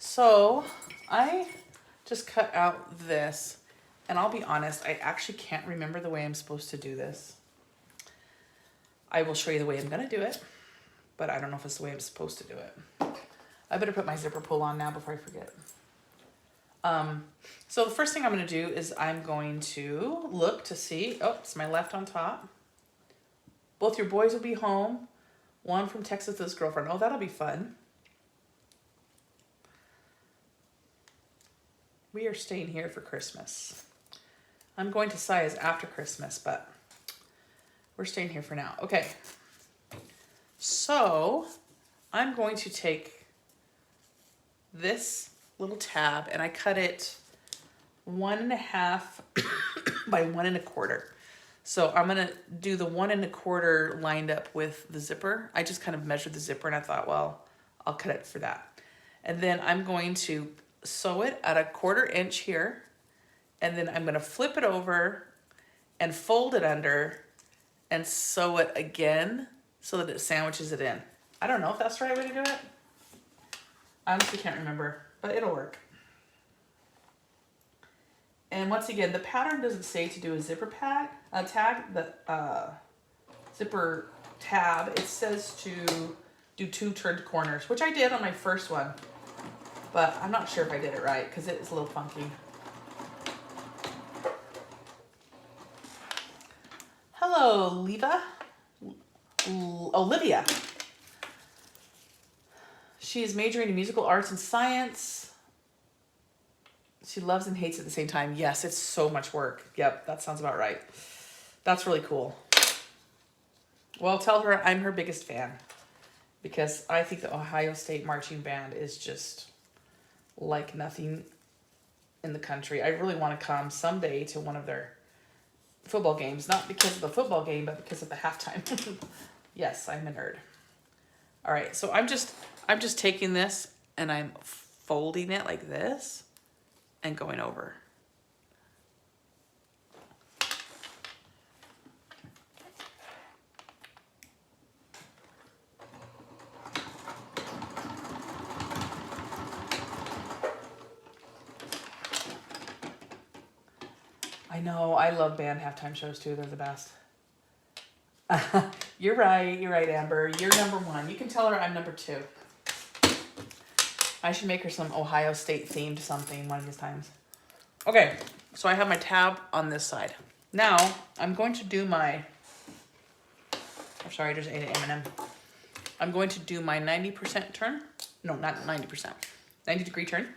So I just cut out this, and I'll be honest, I actually can't remember the way I'm supposed to do this. I will show you the way I'm going to do it, but I don't know if it's the way I'm supposed to do it. I better put my zipper pull on now before I forget. So the first thing I'm going to do is I'm going to look to see, oh, it's my left on top. Both your boys will be home. One from Texas with his girlfriend. Oh, that'll be fun. We are staying here for Christmas. I'm going to size after Christmas, but we're staying here for now. Okay. So I'm going to take this little tab and I cut it 1.5 by 1 1/4. So I'm gonna do the 1 1/4 lined up with the zipper. I just kind of measured the zipper and I thought, well, I'll cut it for that. And then I'm going to sew it at 1/4 inch here. And then I'm gonna flip it over and fold it under and sew it again so that it sandwiches it in. I don't know if that's the right way to do it. I honestly can't remember, but it'll work. And once again, the pattern doesn't say to do a zipper tag, the zipper tab. It says to do 2 turned corners, which I did on my first one, but I'm not sure if I did it right because it's a little funky. Hello, Olivia. She is majoring in musical arts and science. She loves and hates at the same time. Yes, it's so much work. Yep, that sounds about right. That's really cool. Well, tell her I'm her biggest fan because I think the Ohio State Marching Band is just like nothing in the country. I really want to come someday to one of their football games, not because of the football game, but because of the halftime. Yes, I'm a nerd. All right, so I'm just taking this and I'm folding it like this and going over. I know, I love band halftime shows too. They're the best. You're right, Amber. You're number 1. You can tell her I'm number 2. I should make her some Ohio State themed something one of these times. Okay, so I have my tab on this side. Now, I'm going to do my, I'm sorry, I just ate an M&M. I'm going to do my 90% turn. No, not 90%, 90 degree turn.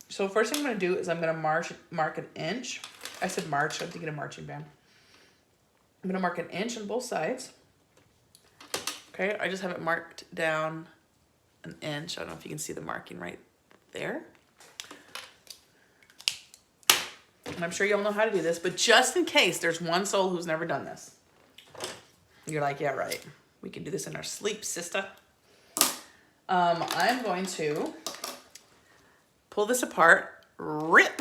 So first thing I'm going to do is I'm going to mark an inch. I said march, I'm thinking of marching band. I'm going to mark an inch on both sides. Okay, I just have it marked down an inch. I don't know if you can see the marking right there. And I'm sure you all know how to do this, but just in case there's one soul who's never done this. You're like, yeah, right. We can do this in our sleep, sister. I'm going to pull this apart, rip,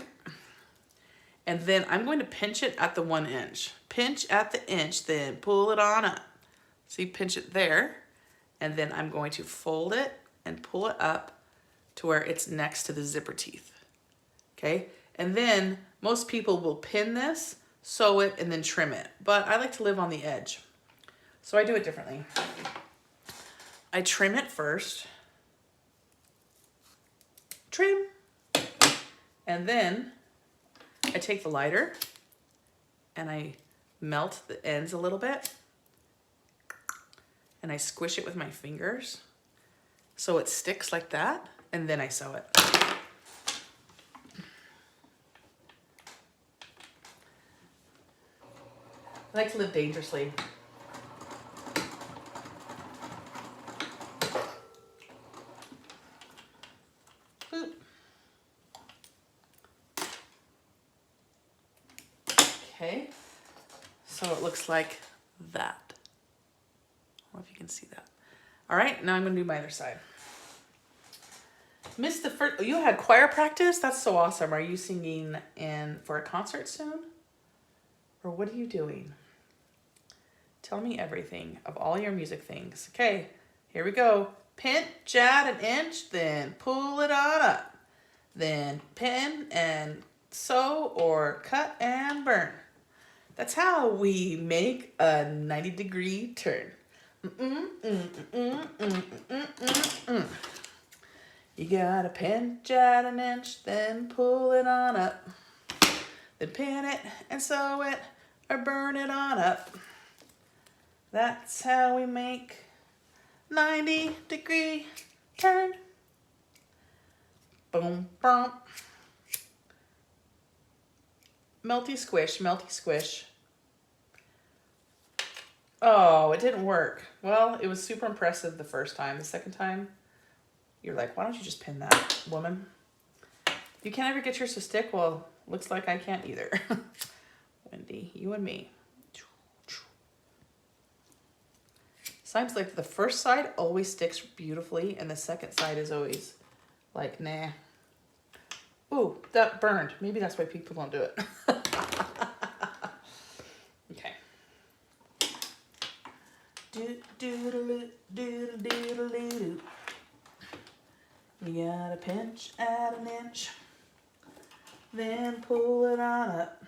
and then I'm going to pinch it at the 1 inch. Pinch at the inch, then pull it on up. See, pinch it there, and then I'm going to fold it and pull it up to where it's next to the zipper teeth. Okay, and then most people will pin this, sew it, and then trim it. But I like to live on the edge, so I do it differently. I trim it first, trim, and then I take the lighter and I melt the ends a little bit and I squish it with my fingers so it sticks like that, and then I sew it. I like to live dangerously. Okay, so it looks like that. I don't know if you can see that. All right, now I'm gonna do my other side. Missed the first, you had choir practice? That's so awesome. Are you singing for a concert soon? Or what are you doing? Tell me everything of all your music things. Okay, here we go. Pinch at an inch, then pull it on up. Then pin and sew or cut and burn. That's how we make a 90-degree turn. You gotta pinch at an inch, then pull it on up. Then pin it and sew it or burn it on up. That's how we make 90-degree turn. Boom, boom. Melty squish, melty squish. Oh, it didn't work. Well, it was super impressive the first time. The second time, you're like, why don't you just pin that, woman? You can't ever get yours to stick? Well, looks like I can't either. Wendy, you and me. Seems like the first side always sticks beautifully, and the second side is always like, nah. Ooh, that burned. Maybe that's why people don't do it. Okay. Do-do-do-do-do-do-do-do. You gotta pinch at an inch, then pull it on up,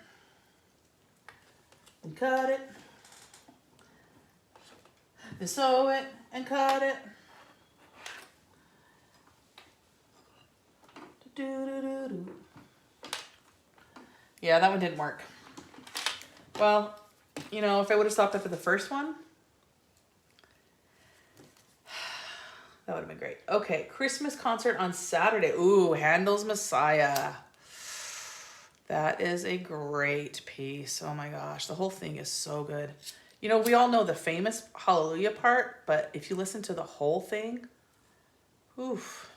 and cut it, then sew it and cut it. Do-do-do-do. Yeah, that one didn't work. Well, you know, if I would have stopped after the first one, that would have been great. Okay, Christmas concert on Saturday. Ooh, Handel's Messiah. That is a great piece. Oh my gosh, the whole thing is so good. You know, we all know the famous Hallelujah part, but if you listen to the whole thing, oof.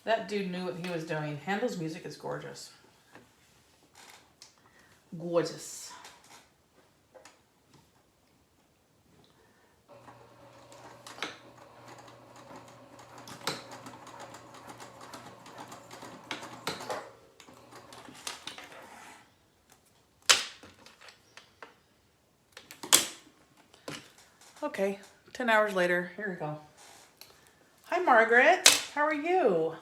That dude knew what he was doing. Handel's music is gorgeous. Gorgeous. Okay, 10 hours later, here we go. Hi, Margaret. How are you?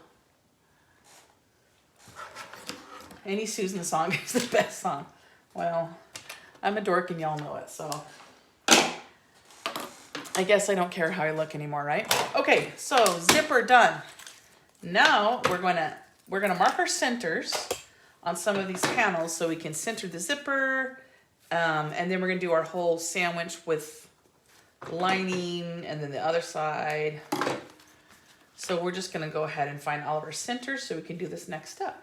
Any Susan song is the best song. Well, I'm a dork and y'all know it, so I guess I don't care how I look anymore, right? Okay, so zipper done. Now we're gonna mark our centers on some of these panels so we can center the zipper, and then we're gonna do our whole sandwich with lining and then the other side. So we're just gonna go ahead and find all of our centers so we can do this next step.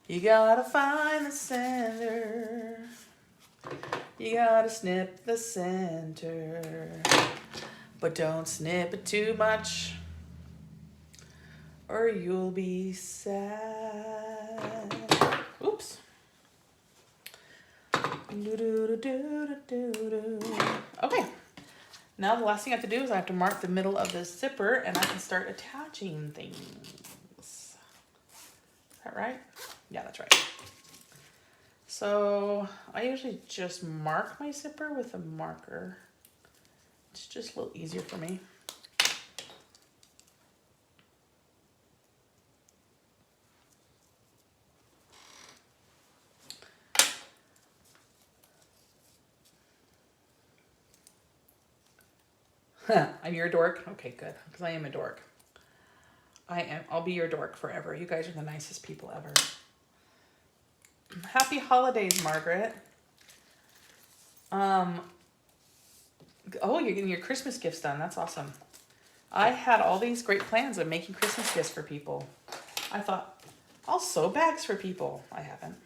You gotta find the center. You gotta snip the center. But don't snip it too much, or you'll be sad. Oops. Okay. Now the last thing I have to do is I have to mark the middle of the zipper and I can start attaching things. Is that right? Yeah, that's right. So I usually just mark my zipper with a marker. It's just a little easier for me. I'm your dork? Okay, good, because I am a dork. I'll be your dork forever. You guys are the nicest people ever. Happy holidays, Margaret. Oh, you're getting your Christmas gifts done. That's awesome. I had all these great plans of making Christmas gifts for people. I thought, I'll sew bags for people. I haven't.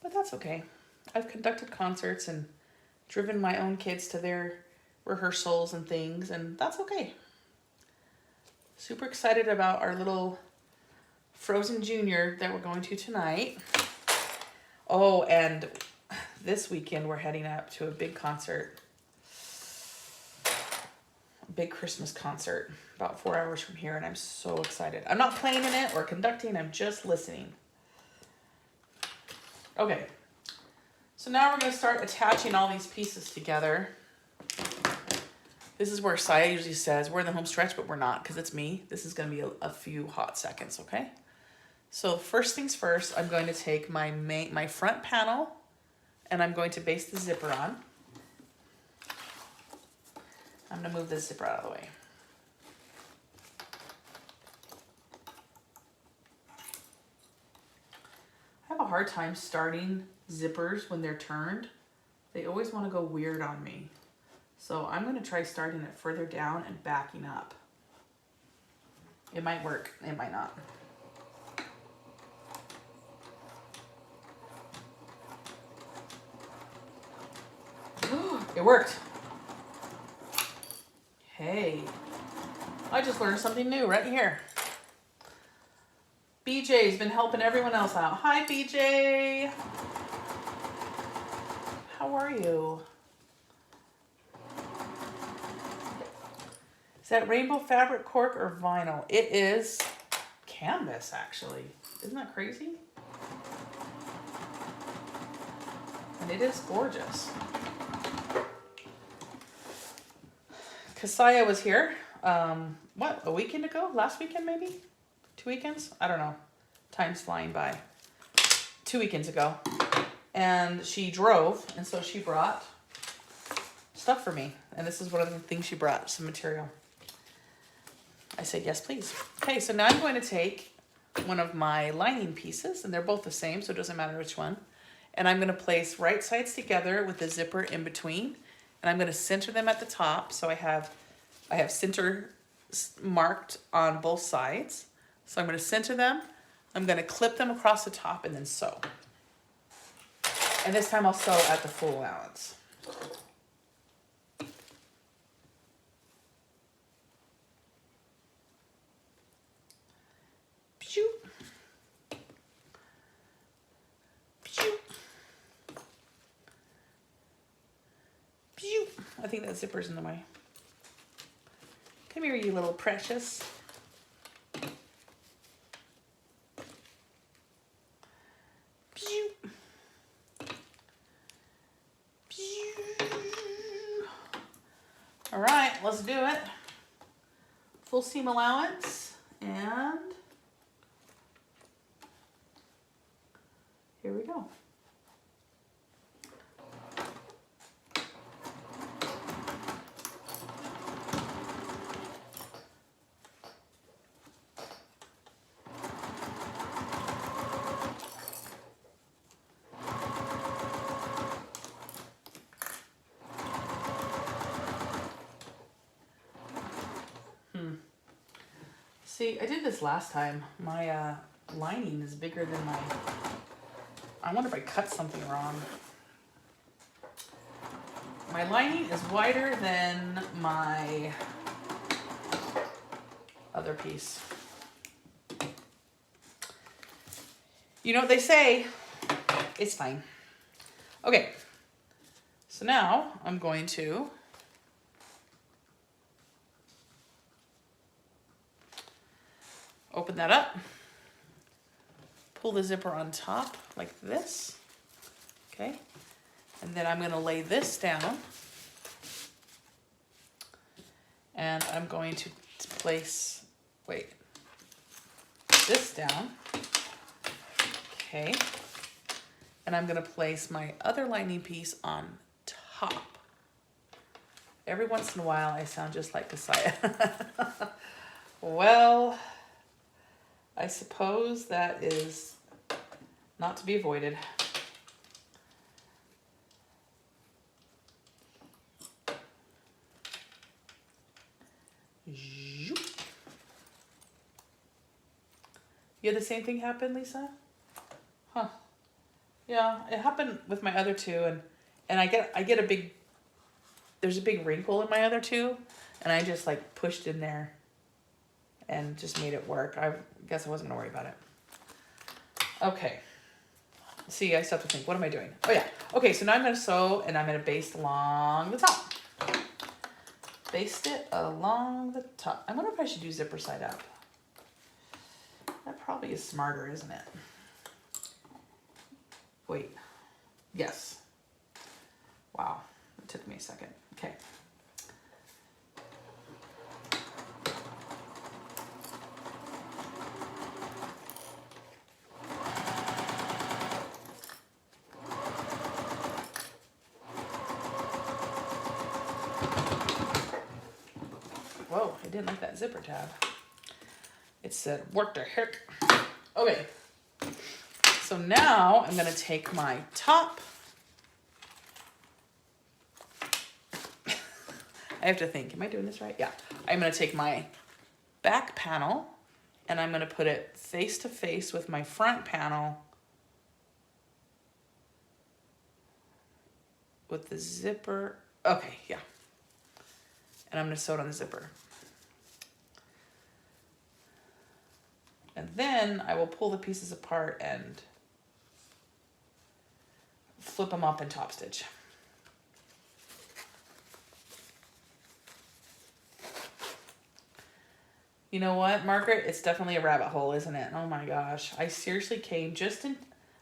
But that's okay. I've conducted concerts and driven my own kids to their rehearsals and things, and that's okay. Super excited about our little Frozen Junior that we're going to tonight. Oh, and this weekend we're heading up to a big concert. A big Christmas concert about 4 hours from here, and I'm so excited. I'm not playing in it or conducting, I'm just listening. Okay, so now we're going to start attaching all these pieces together. This is where Saya usually says, we're in the home stretch, but we're not because it's me. This is going to be a few hot seconds, okay? So first things first, I'm going to take my front panel and I'm going to baste the zipper on. I'm going to move this zipper out of the way. I have a hard time starting zippers when they're turned. They always want to go weird on me. So I'm going to try starting it further down and backing up. It might work, it might not. It worked. Hey, I just learned something new right here. BJ's been helping everyone else out. Hi, BJ. How are you? Is that rainbow fabric cork or vinyl? It is canvas, actually. Isn't that crazy? And it is gorgeous. Kasaya was here, what, a weekend ago? Last weekend, maybe? 2 weekends? I don't know. Time's flying by. 2 weekends ago. And she drove, and so she brought stuff for me. And this is one of the things she brought, some material. I said, yes, please. Okay, so now I'm going to take one of my lining pieces, and they're both the same, so it doesn't matter which one. And I'm going to place right sides together with the zipper in between. And I'm going to center them at the top. So I have center marked on both sides. So I'm going to center them. I'm going to clip them across the top and then sew. And this time I'll sew at the full allowance. I think that zipper's in the way. Come here, you little precious. All right, let's do it. Full seam allowance, and here we go. See, I did this last time. My lining is bigger than my... I wonder if I cut something wrong. My lining is wider than my other piece. You know what they say? It's fine. Okay. So now I'm going to open that up, pull the zipper on top like this, okay? And then I'm gonna lay this down, and I'm going to place, this down, okay? And I'm gonna place my other lining piece on top. Every once in a while, I sound just like Kasaya. Well, I suppose that is not to be avoided. You had the same thing happen, Lisa? Huh. Yeah, it happened with my other two, and I get a big, there's a big wrinkle in my other two, and I just like pushed in there and just made it work. I guess I wasn't gonna worry about it. Okay. See, I still have to think. What am I doing? Oh, yeah. Okay, so now I'm going to sew, and I'm going to baste along the top. Baste it along the top. I wonder if I should do zipper side up. That probably is smarter, isn't it? Wait. Yes. Wow. It took me a second. Okay. Whoa, I didn't like that zipper tab. It said, what the heck? Okay. So now I'm going to take my top. I have to think, am I doing this right? Yeah. I'm going to take my back panel and I'm going to put it face to face with my front panel with the zipper. Okay, yeah. And I'm going to sew it on the zipper. And then I will pull the pieces apart and flip them up and top stitch. You know what, Margaret? It's definitely a rabbit hole, isn't it? Oh my gosh. I seriously came just in,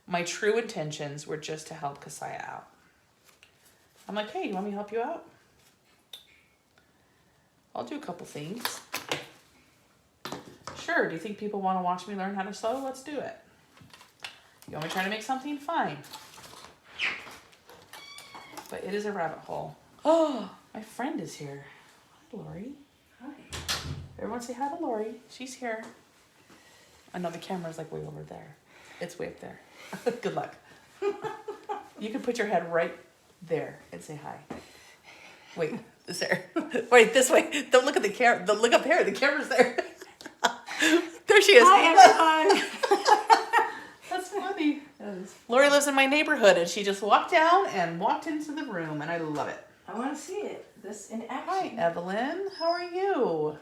my true intentions were just to help Kasaya out. I'm like, hey, you want me to help you out? I'll do a couple things. Sure, do you think people want to watch me learn how to sew? Let's do it. You want me to try to make something? Fine. But it is a rabbit hole. Oh, my friend is here. Hi, Lori. Hi. Everyone say hi to Lori. She's here. I know the camera's like way over there. It's way up there. Good luck. You can put your head right there and say hi. Wait, is there? Wait, this way. Don't look at the camera. Don't look up here. The camera's there. There she is. Hi, everyone. That's funny. Lori lives in my neighborhood, and she just walked down and walked into the room, and I love it. I want to see it. This in action. Hi, Evelyn. How are you?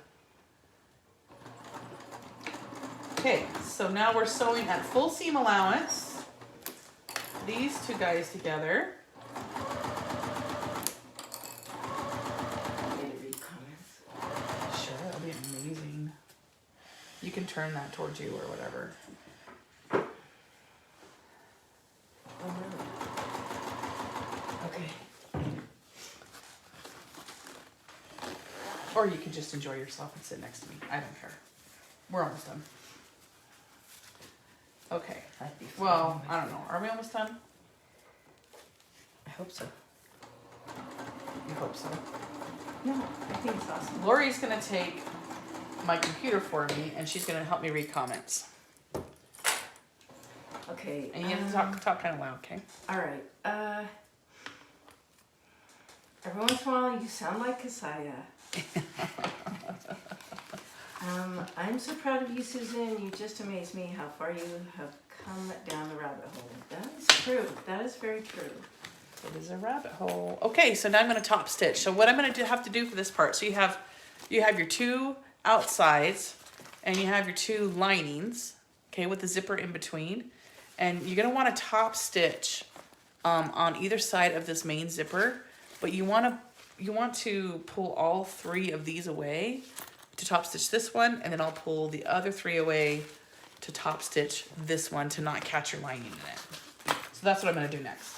Okay, so now we're sewing at full seam allowance. These two guys together. Sure, that'll be amazing. You can turn that towards you or whatever. Oh, really? Okay. Or you can just enjoy yourself and sit next to me. I don't care. We're almost done. Okay. Well, I don't know. Are we almost done? I hope so. You hope so. No, I think it's awesome. Lori's going to take my computer for me, and she's going to help me read comments. Okay. And you have to talk kind of loud, okay? All right. Every once in a while, you sound like Kasaya. I'm so proud of you, Susan. You just amaze me how far you have come down the rabbit hole. That is true. That is very true. It is a rabbit hole. Okay, so now I'm going to top stitch. So what I'm going to have to do for this part, so you have your two outsides and you have your two linings, okay, with the zipper in between. And you're going to want to top stitch on either side of this main zipper, but you want to pull all three of these away to top stitch this one, and then I'll pull the other three away to top stitch this one to not catch your lining in it. So that's what I'm going to do next.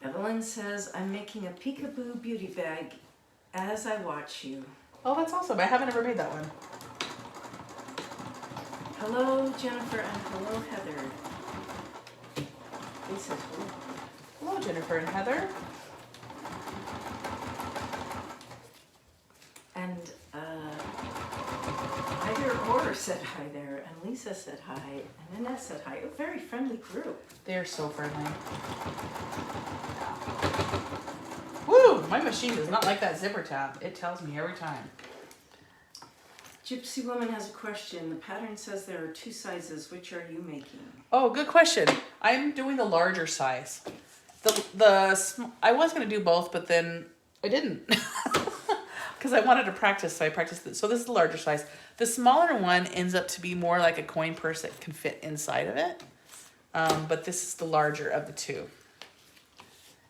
Evelyn says, I'm making a peekaboo beauty bag as I watch you. Oh, that's awesome. I haven't ever made that one. Hello, Jennifer, and hello, Heather. He says, hello. Hello, Jennifer and Heather. And either or said hi there, and Lisa said hi, and Annette said hi. A very friendly group. They're so friendly. Woo! My machine does not like that zipper tab. It tells me every time. Gypsy Woman has a question. The pattern says there are two sizes. Which are you making? Oh, good question. I'm doing the larger size. I was going to do both, but then I didn't. because I wanted to practice, so I practiced it. So this is the larger size. The smaller one ends up to be more like a coin purse that can fit inside of it. But this is the larger of the two.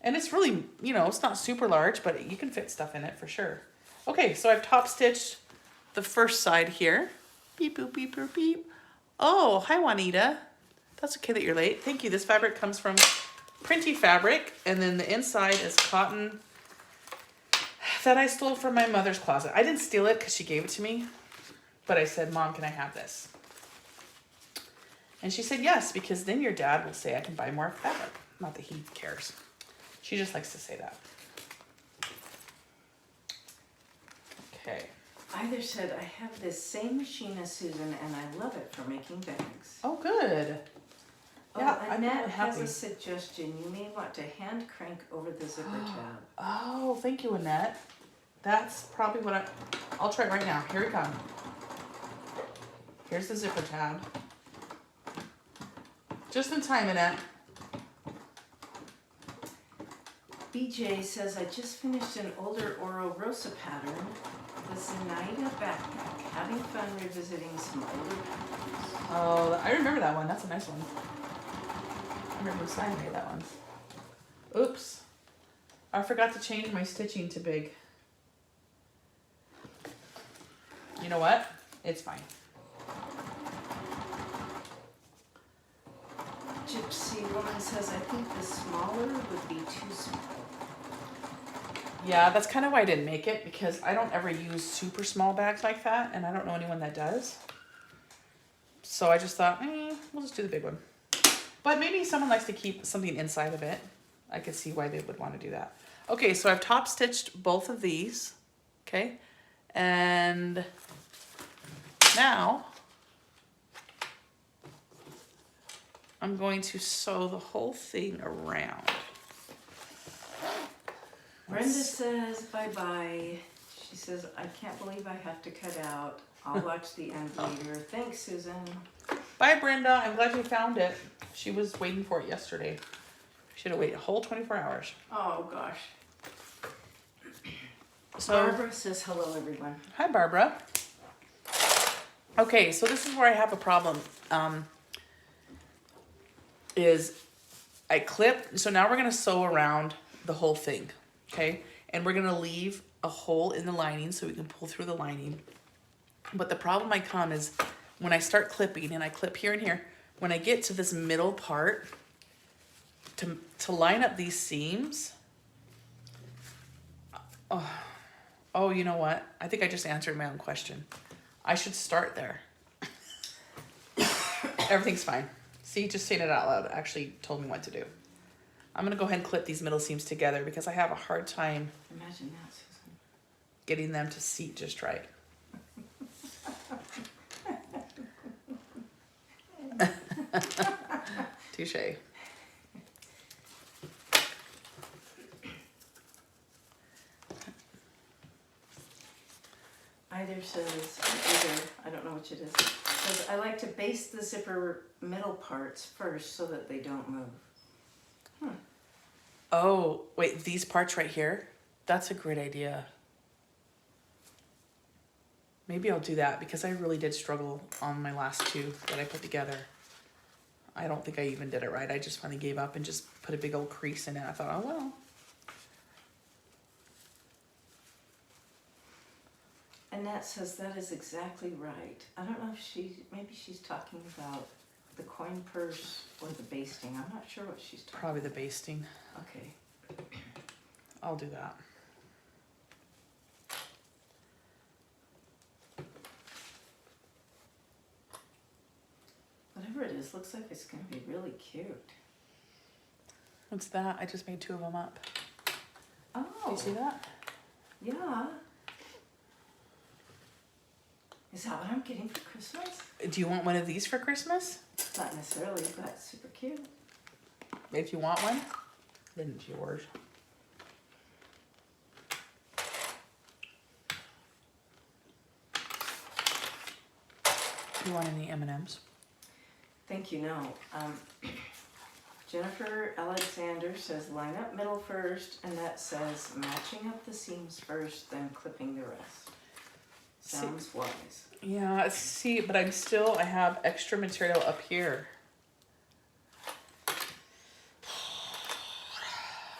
And it's really, you know, it's not super large, but you can fit stuff in it for sure. Okay, so I've top stitched the first side here. Beep, boop, beep, boop, beep. Oh, hi Juanita. That's okay that you're late. Thank you. This fabric comes from Printy Fabric, and then the inside is cotton that I stole from my mother's closet. I didn't steal it because she gave it to me, but I said, Mom, can I have this? And she said yes, because then your dad will say I can buy more fabric. Not that he cares. She just likes to say that. Okay. Either said, I have this same machine as Susan and I love it for making bags. Oh, good. Yeah, Oh, Annette has a suggestion. You may want to hand crank over the zipper tab. Oh, thank you, Annette. That's probably what I'll try it right now. Here we come. Here's the zipper tab. Just in time, Annette. BJ says, I just finished an older Oro Rosa pattern, the Zenaida backpack, having fun revisiting some older patterns. Oh, I remember that one. That's a nice one. I remember Simon made that one. Oops. I forgot to change my stitching to big. You know what? It's fine. Gypsy Woman says, I think the smaller would be too small. Yeah, that's kind of why I didn't make it, because I don't ever use super small bags like that, and I don't know anyone that does. So I just thought, we'll just do the big one. But maybe someone likes to keep something inside of it. I could see why they would want to do that. Okay, so I've top stitched both of these. Okay, and now I'm going to sew the whole thing around. Brenda says bye-bye. She says, I can't believe I have to cut out. I'll watch the end later. Thanks, Susan. Bye, Brenda. I'm glad you found it. She was waiting for it yesterday. She had to wait a whole 24 hours. Oh, gosh. So, Barbara says hello, everyone. hi, Barbara. Okay, so this is where I have a problem. Is I clip. So now we're going to sew around the whole thing. Okay, and we're gonna leave a hole in the lining so we can pull through the lining. But the problem I come is when I start clipping, and I clip here and here, when I get to this middle part, to line up these seams, oh, you know what? I think I just answered my own question. I should start there. Everything's fine. See, just saying it out loud actually told me what to do. I'm going to go ahead and clip these middle seams together because I have a hard time Imagine that, Susan. getting them to seat just right. Touche. I don't know which it is, says, I like to baste the zipper middle parts first so that they don't move. Oh, wait, these parts right here? That's a great idea. Maybe I'll do that because I really did struggle on my last two that I put together. I don't think I even did it right. I just finally gave up and just put a big old crease in it. I thought, oh, well. Annette says that is exactly right. I don't know if maybe she's talking about the coin purse or the basting. I'm not sure what she's talking about. Probably the basting. Okay. I'll do that. Whatever it is, looks like it's going to be really cute. What's that? I just made two of them up. Oh. Do you see that? Yeah. Is that what I'm getting for Christmas? Do you want one of these for Christmas? Not necessarily, but it's super cute. If you want one, then it's yours. You want any M&Ms? Thank you, no. Jennifer Alexander says line up middle first, and that says matching up the seams first, then clipping the rest. Sounds wise. Yeah, see, but I have extra material up here.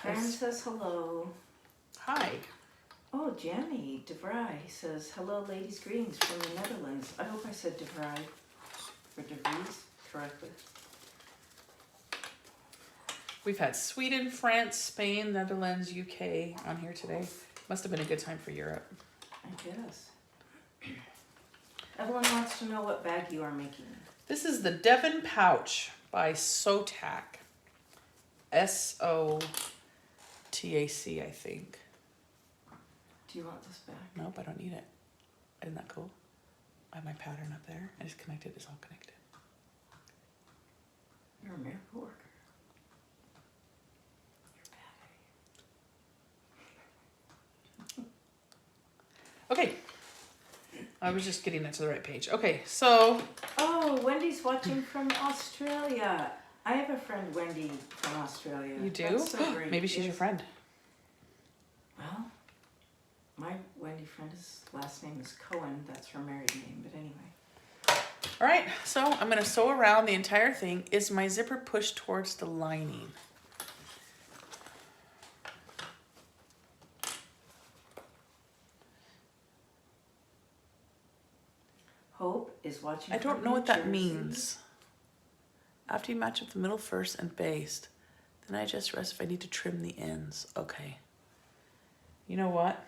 Fran says hello. Hi. Oh, Jenny DeVry says, hello ladies, greetings from the Netherlands. I hope I said DeVry or DeVries correctly. We've had Sweden, France, Spain, Netherlands, UK on here today. Must have been a good time for Europe. I guess. Evelyn wants to know what bag you are making. This is the Devon Pouch by Sotac. S-O-T-A-C, I think. Do you want this bag? Nope, I don't need it. Isn't that cool? I have my pattern up there. I just connected. It's all connected. You're a miracle worker. Okay. I was just getting it to the right page. Okay, so. Oh, Wendy's watching from Australia. I have a friend, Wendy, from Australia. You do? That's so great. Maybe she's your friend. Well, my Wendy friend, his last name is Cohen. That's her married name, but anyway. All right, so I'm going to sew around the entire thing. Is my zipper pushed towards the lining? Hope is watching. I don't from know New what that Jersey. means. After you match up the middle first and baste, then I just rest if I need to trim the ends. Okay. You know what?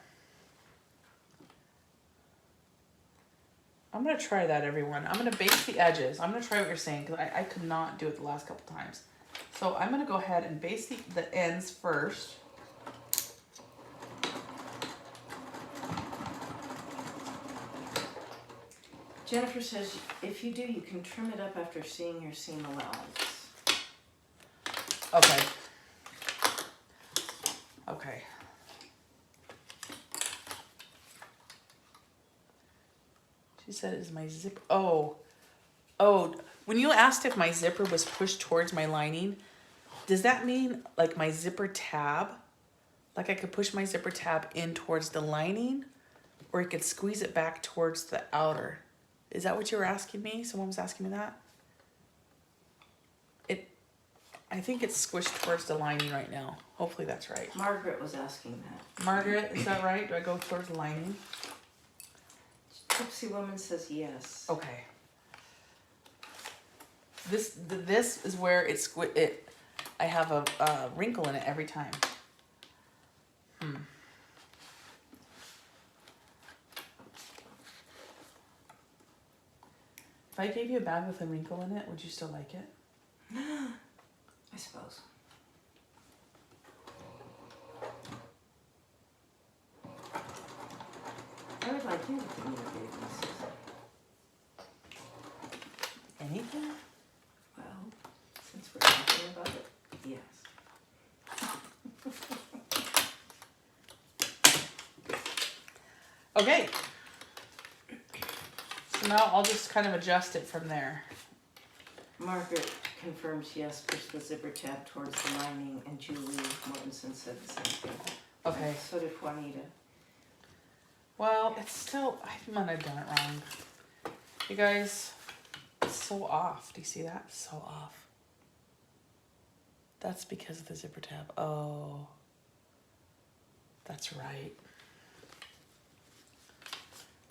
I'm going to try that, everyone. I'm going to baste the edges. I'm going to try what you're saying because I could not do it the last couple times. So I'm going to go ahead and baste the ends first. Jennifer says, if you do, you can trim it up after seeing your seam allowance. Okay. Okay. She said, is my zipper... Oh, when you asked if my zipper was pushed towards my lining, does that mean like my zipper tab? Like I could push my zipper tab in towards the lining, or I could squeeze it back towards the outer? Is that what you were asking me? Someone was asking me that? I think it's squished towards the lining right now. Hopefully that's right. Margaret was asking that. Margaret, is that right? Do I go towards the lining? Gypsy Woman says yes. Okay. This is where I have a wrinkle in it every time. If I gave you a bag with a wrinkle in it, would you still like it? I suppose. I would like anything you gave me, Susan. Anything? Well, since we're talking about it, yes. Okay. So now I'll just kind of adjust it from there. Margaret confirms yes, push the zipper tab towards the lining, and Julie Mortensen said the same thing. Okay. So did Juanita. Well, it's still, I might have done it wrong. You guys, it's so off. Do you see that? So off. That's because of the zipper tab. Oh, that's right.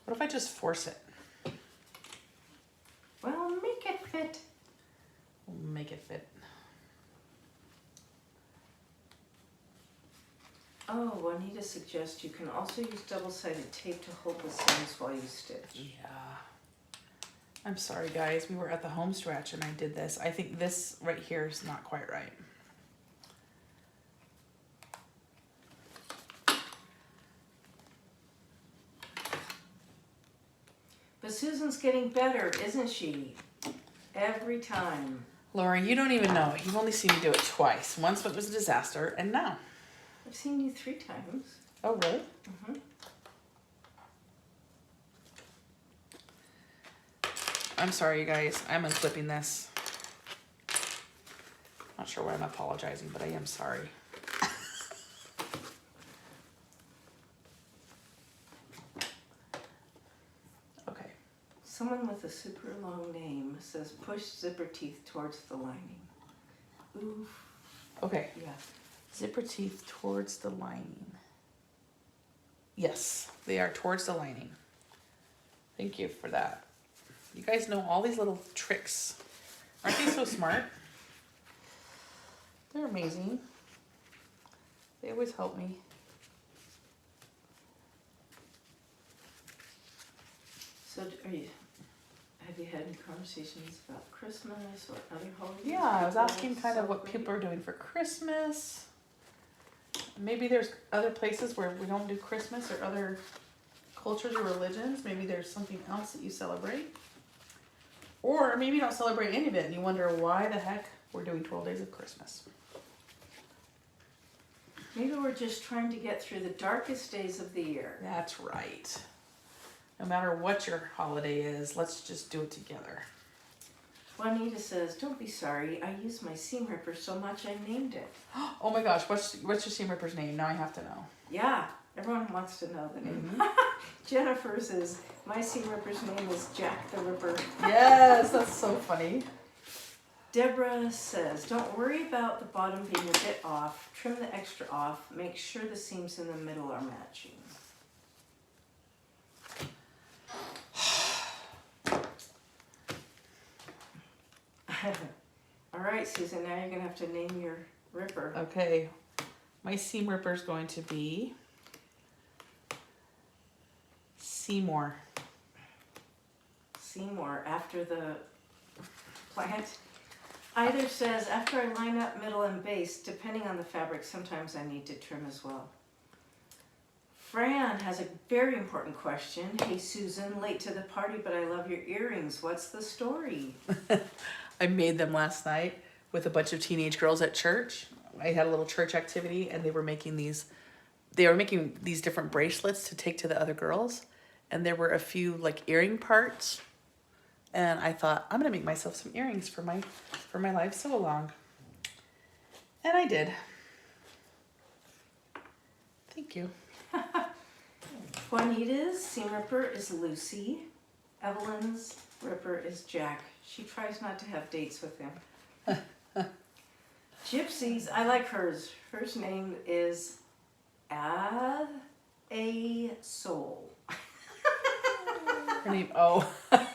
What if I just force it? Well, make it fit. We'll make it fit. Oh, Juanita suggests you can also use double-sided tape to hold the seams while you stitch. Yeah. I'm sorry, guys. We were at the home stretch and I did this. I think this right here is not quite right. But Susan's getting better, isn't she? Every time. Laura, you don't even know. You've only seen me do it twice. Once it was a disaster, and now. I've seen you 3 times. Oh, really? Mm-hmm. I'm sorry, you guys. I'm unclipping this. Not sure why I'm apologizing, but I am sorry. Okay. Someone with a super long name says push zipper teeth towards the lining. Oof. Okay. Yeah. Zipper teeth towards the lining. Yes, they are towards the lining. Thank you for that. You guys know all these little tricks. Aren't they so smart? They're amazing. They always help me. So have you had any conversations about Christmas or other holidays? Yeah, I was people asking kind of what celebrate? people are doing for Christmas. Maybe there's other places where we don't do Christmas or other cultures or religions. Maybe there's something else that you celebrate. Or maybe you don't celebrate any of it and you wonder why the heck we're doing 12 days of Christmas. Maybe we're just trying to get through the darkest days of the year. That's right. No matter what your holiday is, let's just do it together. Juanita says, don't be sorry. I use my seam ripper so much I named it. Oh my gosh, what's your seam ripper's name? Now I have to know. Yeah, everyone wants to know the name. Jennifer says, my seam ripper's name is Jack the Ripper. Yes, that's so funny. Deborah says, don't worry about the bottom being a bit off. Trim the extra off. Make sure the seams in the middle are matching. All right, Susan, now you're going to have to name your ripper. Okay, my seam ripper is going to be Seymour. Seymour, after the plant. Either says, after I line up middle and base, depending on the fabric, sometimes I need to trim as well. Fran has a very important question. Hey, Susan, late to the party, but I love your earrings. What's the story? I made them last night with a bunch of teenage girls at church. I had a little church activity and they were making these different bracelets to take to the other girls. And there were a few like earring parts. And I thought, I'm gonna make myself some earrings for my life sew along. And I did. Thank you. Juanita's seam ripper is Lucy. Evelyn's ripper is Jack. She tries not to have dates with him. Gypsy's, I like hers. Hers name is A Soul. Her name, oh. A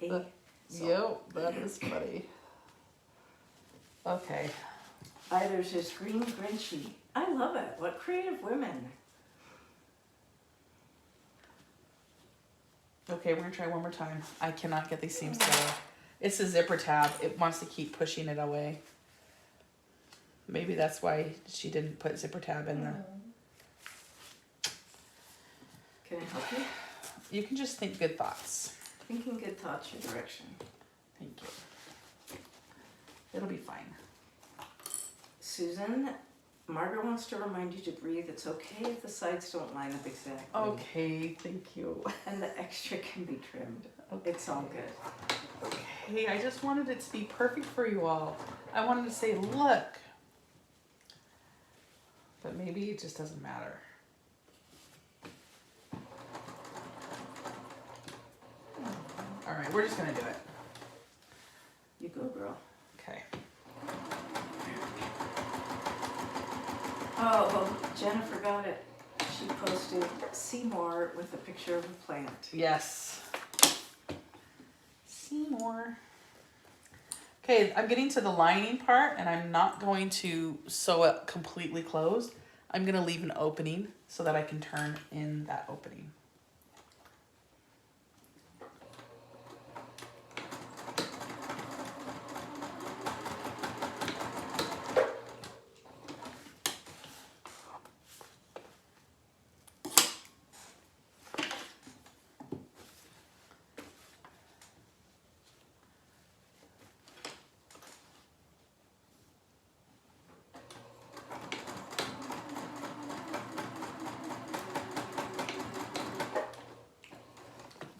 Soul. Yep, that is funny. Okay. Either's is Green Grinchy. I love it. What creative women. Okay, we're gonna try one more time. I cannot get these seams together. It's a zipper tab. It wants to keep pushing it away. Maybe that's why she didn't put zipper tab in there. Can I help you? You can just think good thoughts. Thinking good thoughts, your direction. Thank you. It'll be fine. Susan, Margaret wants to remind you to breathe. It's okay if the sides don't line up exactly. Okay, thank you. And the extra can be trimmed. Okay. It's all good. Okay, I just wanted it to be perfect for you all. I wanted to say, look. But maybe it just doesn't matter. All right, we're just gonna do it. You go, girl. Okay. Oh, Jennifer got it. She posted Seymour with a picture of a plant. Yes. Seymour. Okay, I'm getting to the lining part and I'm not going to sew it completely closed. I'm gonna leave an opening so that I can turn in that opening.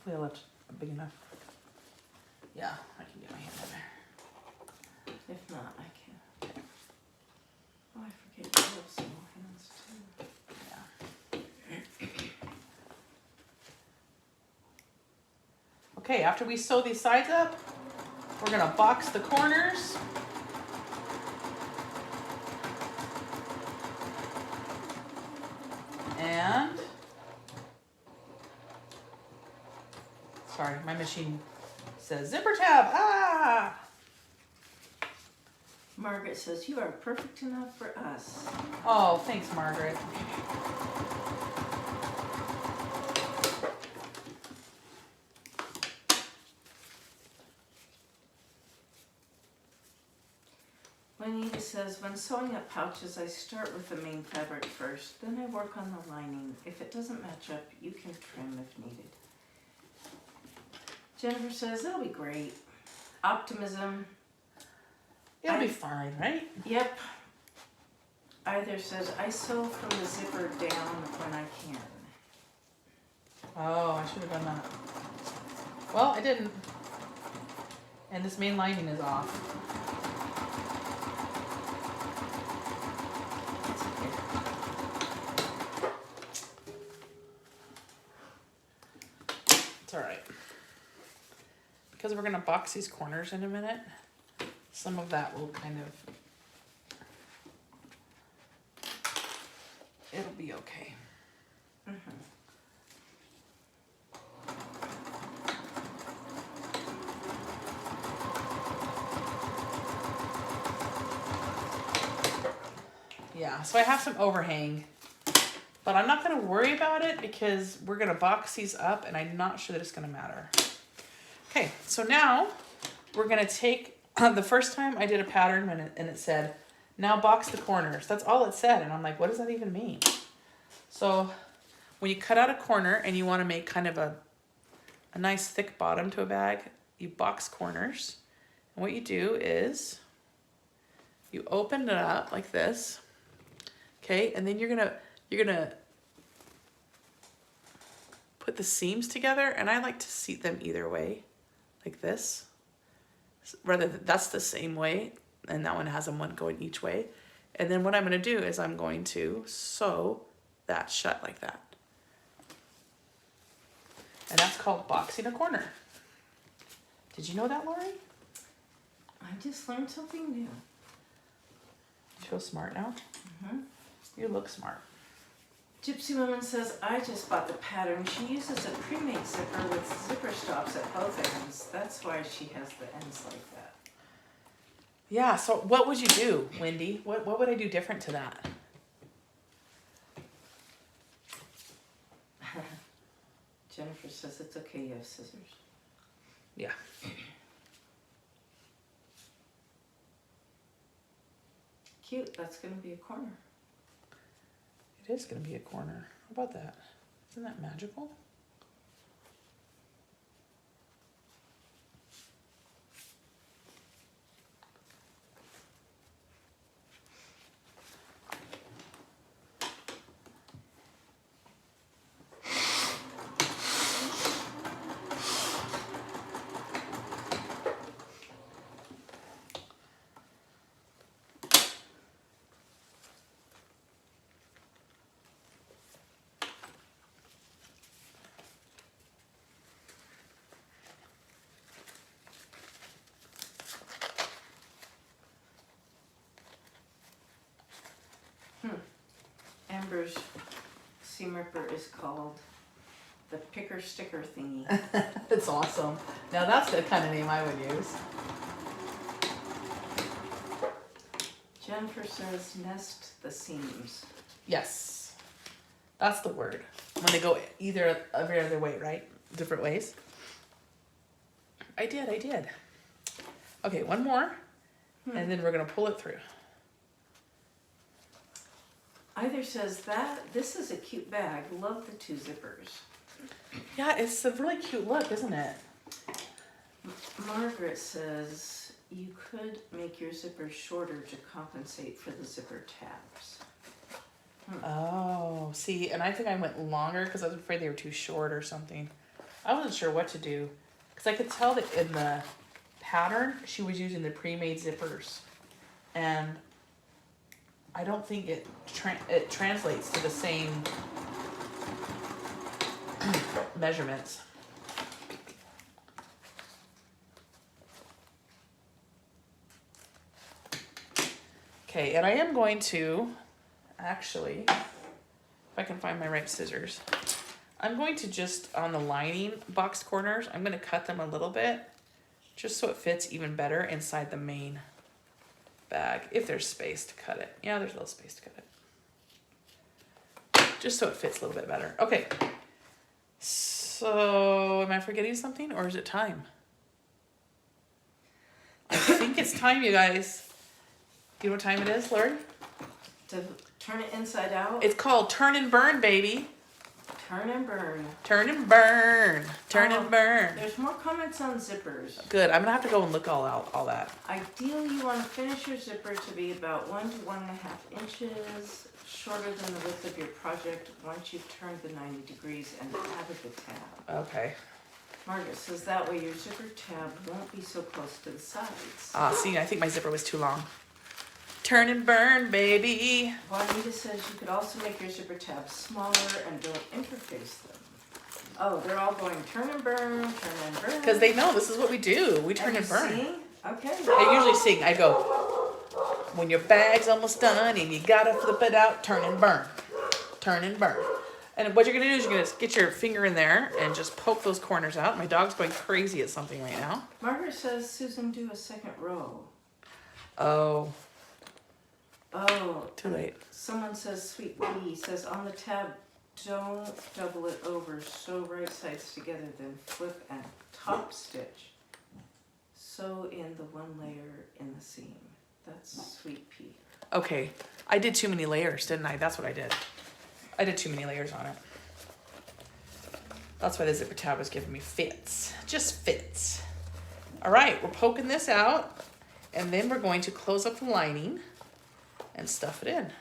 Hopefully I left big enough. Yeah, I can get my hand in there. If not, I can. Oh, I forget you have small hands too. Yeah. Okay, after we sew these sides up, we're gonna box the corners. And, sorry, my machine says zipper tab, ah! Margaret says, you are perfect enough for us. Oh, thanks, Margaret. Juanita says, when sewing up pouches, I start with the main fabric first, then I work on the lining. If it doesn't match up, you can trim if needed. Jennifer says, it'll be great. Optimism. It'll be fine, right? Yep. Either says, I sew from the zipper down when I can. Oh, I should have done that. Well, I didn't. And this main lining is off. It's all right. Because we're gonna box these corners in a minute, some of that will kind of, it'll be okay. Yeah, so I have some overhang, but I'm not gonna worry about it because we're gonna box these up and I'm not sure that it's gonna matter. Okay, so now we're gonna take, the first time I did a pattern and it said, now box the corners. That's all it said. And I'm like, what does that even mean? So when you cut out a corner and you wanna make kind of a nice thick bottom to a bag, you box corners. And what you do is you open it up like this, okay? And then you're gonna put the seams together, and I like to seat them either way, like this. Rather, that's the same way, and that one has them one going each way. And then what I'm gonna do is I'm going to sew that shut like that. And that's called boxing a corner. Did you know that, Lori? I just learned something new. You feel smart now? Mm-hmm. You look smart. Gypsy Woman says, I just bought the pattern. She uses a pre-made zipper with zipper stops at both ends. That's why she has the ends like that. Yeah, so what would you do, Wendy? What would I do different to that? Jennifer says, it's okay, you have scissors. Yeah. Cute, that's going to be a corner. It is going to be a corner. How about that? Isn't that magical? Amber's seam ripper is called the picker sticker thingy. It's awesome. Now that's the kind of name I would use. Jennifer says, nest the seams. Yes. That's the word. When they go either every other way, right? Different ways. I did. Okay, one more. And then we're going to pull it through. Either says that this is a cute bag. Love the two zippers. Yeah, it's a really cute look, isn't it? Margaret says you could make your zippers shorter to compensate for the zipper tabs. Oh, see, and I think I went longer because I was afraid they were too short or something. I wasn't sure what to do because I could tell that in the pattern, she was using the pre-made zippers, and I don't think it translates to the same measurements. Okay, and I am going to, actually, if I can find my right scissors, I'm going to just, on the lining box corners, I'm going to cut them a little bit, just so it fits even better inside the main bag, if there's space to cut it. Yeah, there's a little space to cut it. Just so it fits a little bit better. Okay, so am I forgetting something, or is it time? I think it's time, you guys. Do you know what time it is, Lori? To turn it inside out. It's called turn and burn, baby. Turn and burn. Turn and burn. Turn and burn. There's more comments on zippers. Good. I'm gonna have to go and look all that. Ideally, you want to finish your zipper to be about 1 to 1.5 inches shorter than the width of your project once you've turned the 90 degrees and added the tab. Okay. Margaret says that way your zipper tab won't be so close to the sides. See, I think my zipper was too long. Turn and burn, baby. Juanita says you could also make your zipper tabs smaller and don't interface them. Oh, they're all going turn and burn, turn and burn. Because they know this is what we do. We turn and burn. Sing? Okay. I usually sing. I go, when your bag's almost done and you gotta flip it out, turn and burn. Turn and burn. And what you're gonna do is you're gonna get your finger in there and just poke those corners out. My dog's going crazy at something right now. Margaret says, Susan, do a second row. Oh. Oh. Too late. Someone says, Sweet Pea says, on the tab, don't double it over, sew right sides together, then flip and top stitch. Sew in the one layer in the seam. That's Sweet Pea. Okay. I did too many layers, didn't I? That's what I did. I did too many layers on it. That's why the zipper tab was giving me fits. Just fits. All right, we're poking this out, and then we're going to close up the lining and stuff it in.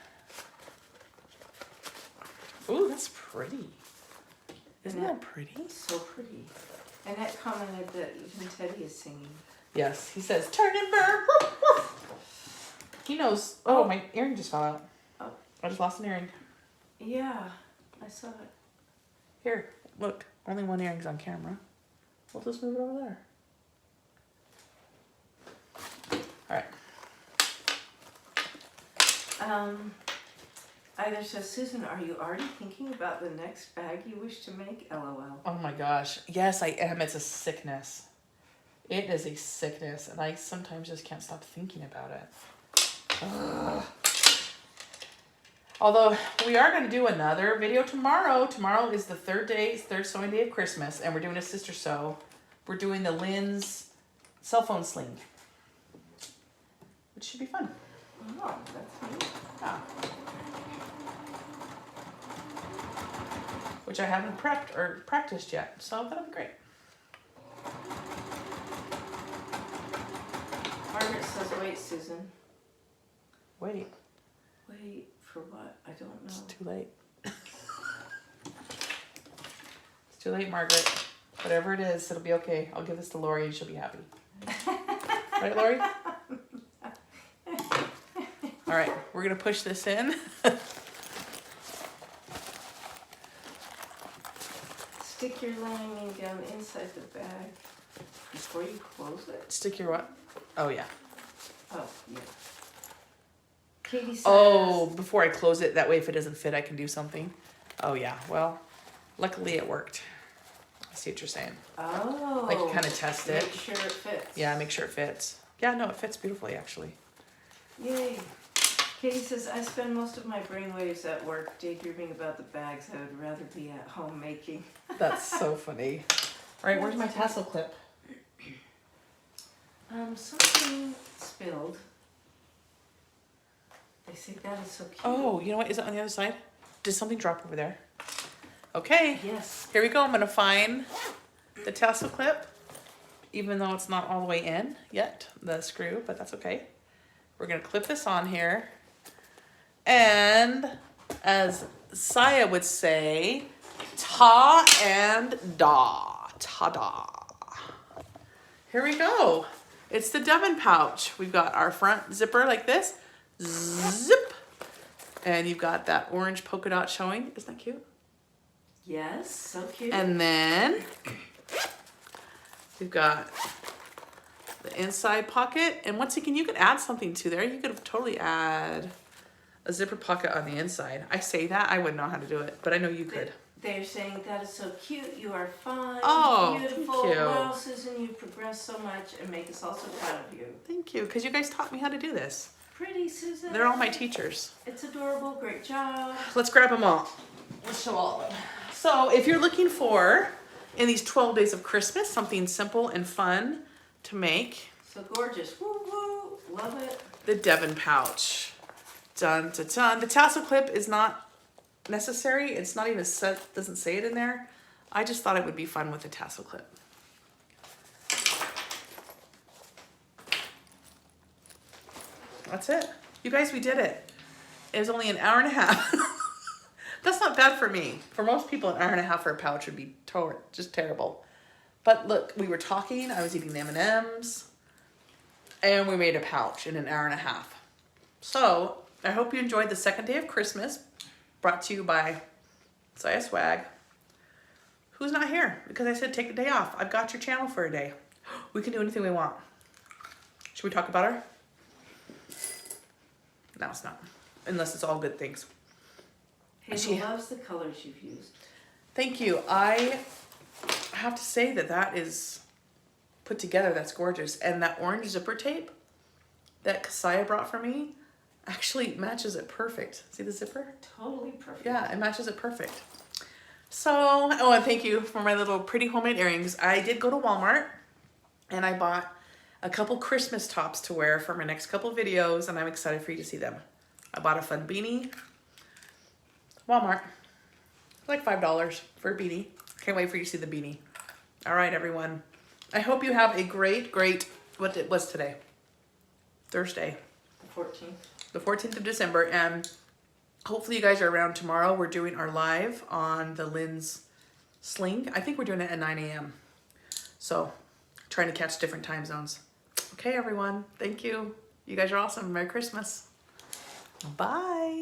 Ooh, that's pretty. Isn't that pretty? So pretty. Annette commented that even Teddy is singing. Yes, he says, turn and burn. He knows. Oh, my earring just fell out. Oh. I just lost an earring. Yeah, I saw it. Here, look. Only one earring's on camera. We'll just move it over there. All right. Either says, Susan, are you already thinking about the next bag you wish to make? LOL. Oh my gosh. Yes, I am. It's a sickness. It is a sickness, and I sometimes just can't stop thinking about it. Ugh. Although, we are going to do another video tomorrow. Tomorrow is the third sewing day of Christmas, and we're doing a sister sew. We're doing the Lynn's cell phone sling, which should be fun. Oh, that's neat. Yeah. Which I haven't prepped or practiced yet, so that'll be great. Margaret says, wait, Susan. Wait, Wait for what? I don't know. it's too late. It's too late, Margaret. Whatever it is, it'll be okay. I'll give this to Lori and she'll be happy. Right, Lori? All right, we're gonna push this in. Stick your lining down inside the bag before you close it. Stick your what? Oh, yeah. Oh, yeah. Katie says, Oh, before I close it, that way if it doesn't fit, I can do something. Oh, yeah. Well, luckily it worked. I see what you're saying. oh, Like, you kind of test it. make sure it fits. Yeah, make sure it fits. Yeah, no, it fits beautifully, actually. Yay. Katie says, I spend most of my brainwaves at work daydreaming about the bags I would rather be at home making. That's so funny. All right, where's my tassel clip? Something spilled. They say that is so cute. Oh, you know what? Is it on the other side? Did something drop over there? Okay. Yes. Here we go. I'm going to find the tassel clip, even though it's not all the way in yet, the screw, but that's okay. We're going to clip this on here. And as Saya would say, ta and da. Ta-da. Here we go. It's the Devon Pouch. We've got our front zipper like this. Zip. And you've got that orange polka dot showing. Isn't that cute? Yes, so cute. And then we've got the inside pocket. And once again, you could add something to there. You could totally add a zipper pocket on the inside. I say that, I wouldn't know how to do it, but I know you could. They're saying that is so cute. You are fine. Oh, beautiful. thank you. Wow, Susan, you've progressed so much and make us all so proud of you. Thank you, because you guys taught me how to do this. Pretty, Susan. They're all my teachers. It's adorable. Great job. Let's grab them all. Let's show all of them. So if you're looking for, in these 12 days of Christmas, something simple and fun to make, So gorgeous. Woo woo. Love it. the Devon Pouch. Dun, dun, dun. The tassel clip is not necessary. It's not even set, doesn't say it in there. I just thought it would be fun with a tassel clip. That's it. You guys, we did it. It was only an hour and a half. That's not bad for me. For most people, an hour and a half for a pouch would be just terrible. But look, we were talking, I was eating M&Ms, and we made a pouch in an hour and a half. So, I hope you enjoyed the second day of Christmas, brought to you by Saya Swag. Who's not here? Because I said take a day off. I've got your channel for a day. We can do anything we want. Should we talk about her? No, it's not. Unless it's all good things. Hazel loves the colors you've used. Thank you. I have to say that is put together. That's gorgeous. And that orange zipper tape that Kasaya brought for me actually matches it perfect. See the zipper? Totally perfect. Yeah, it matches it perfect. So, oh, and thank you for my little pretty homemade earrings. I did go to Walmart and I bought a couple Christmas tops to wear for my next couple videos, and I'm excited for you to see them. I bought a fun beanie. Walmart. Like $5 for a beanie. Can't wait for you to see the beanie. All right, everyone. I hope you have a great, what it was today? Thursday. The 14th. The 14th of December, and hopefully you guys are around tomorrow. We're doing our live on the Lynn's Sling. I think we're doing it at 9 a.m. So, trying to catch different time zones. Okay, everyone. Thank you. You guys are awesome. Merry Christmas. Bye.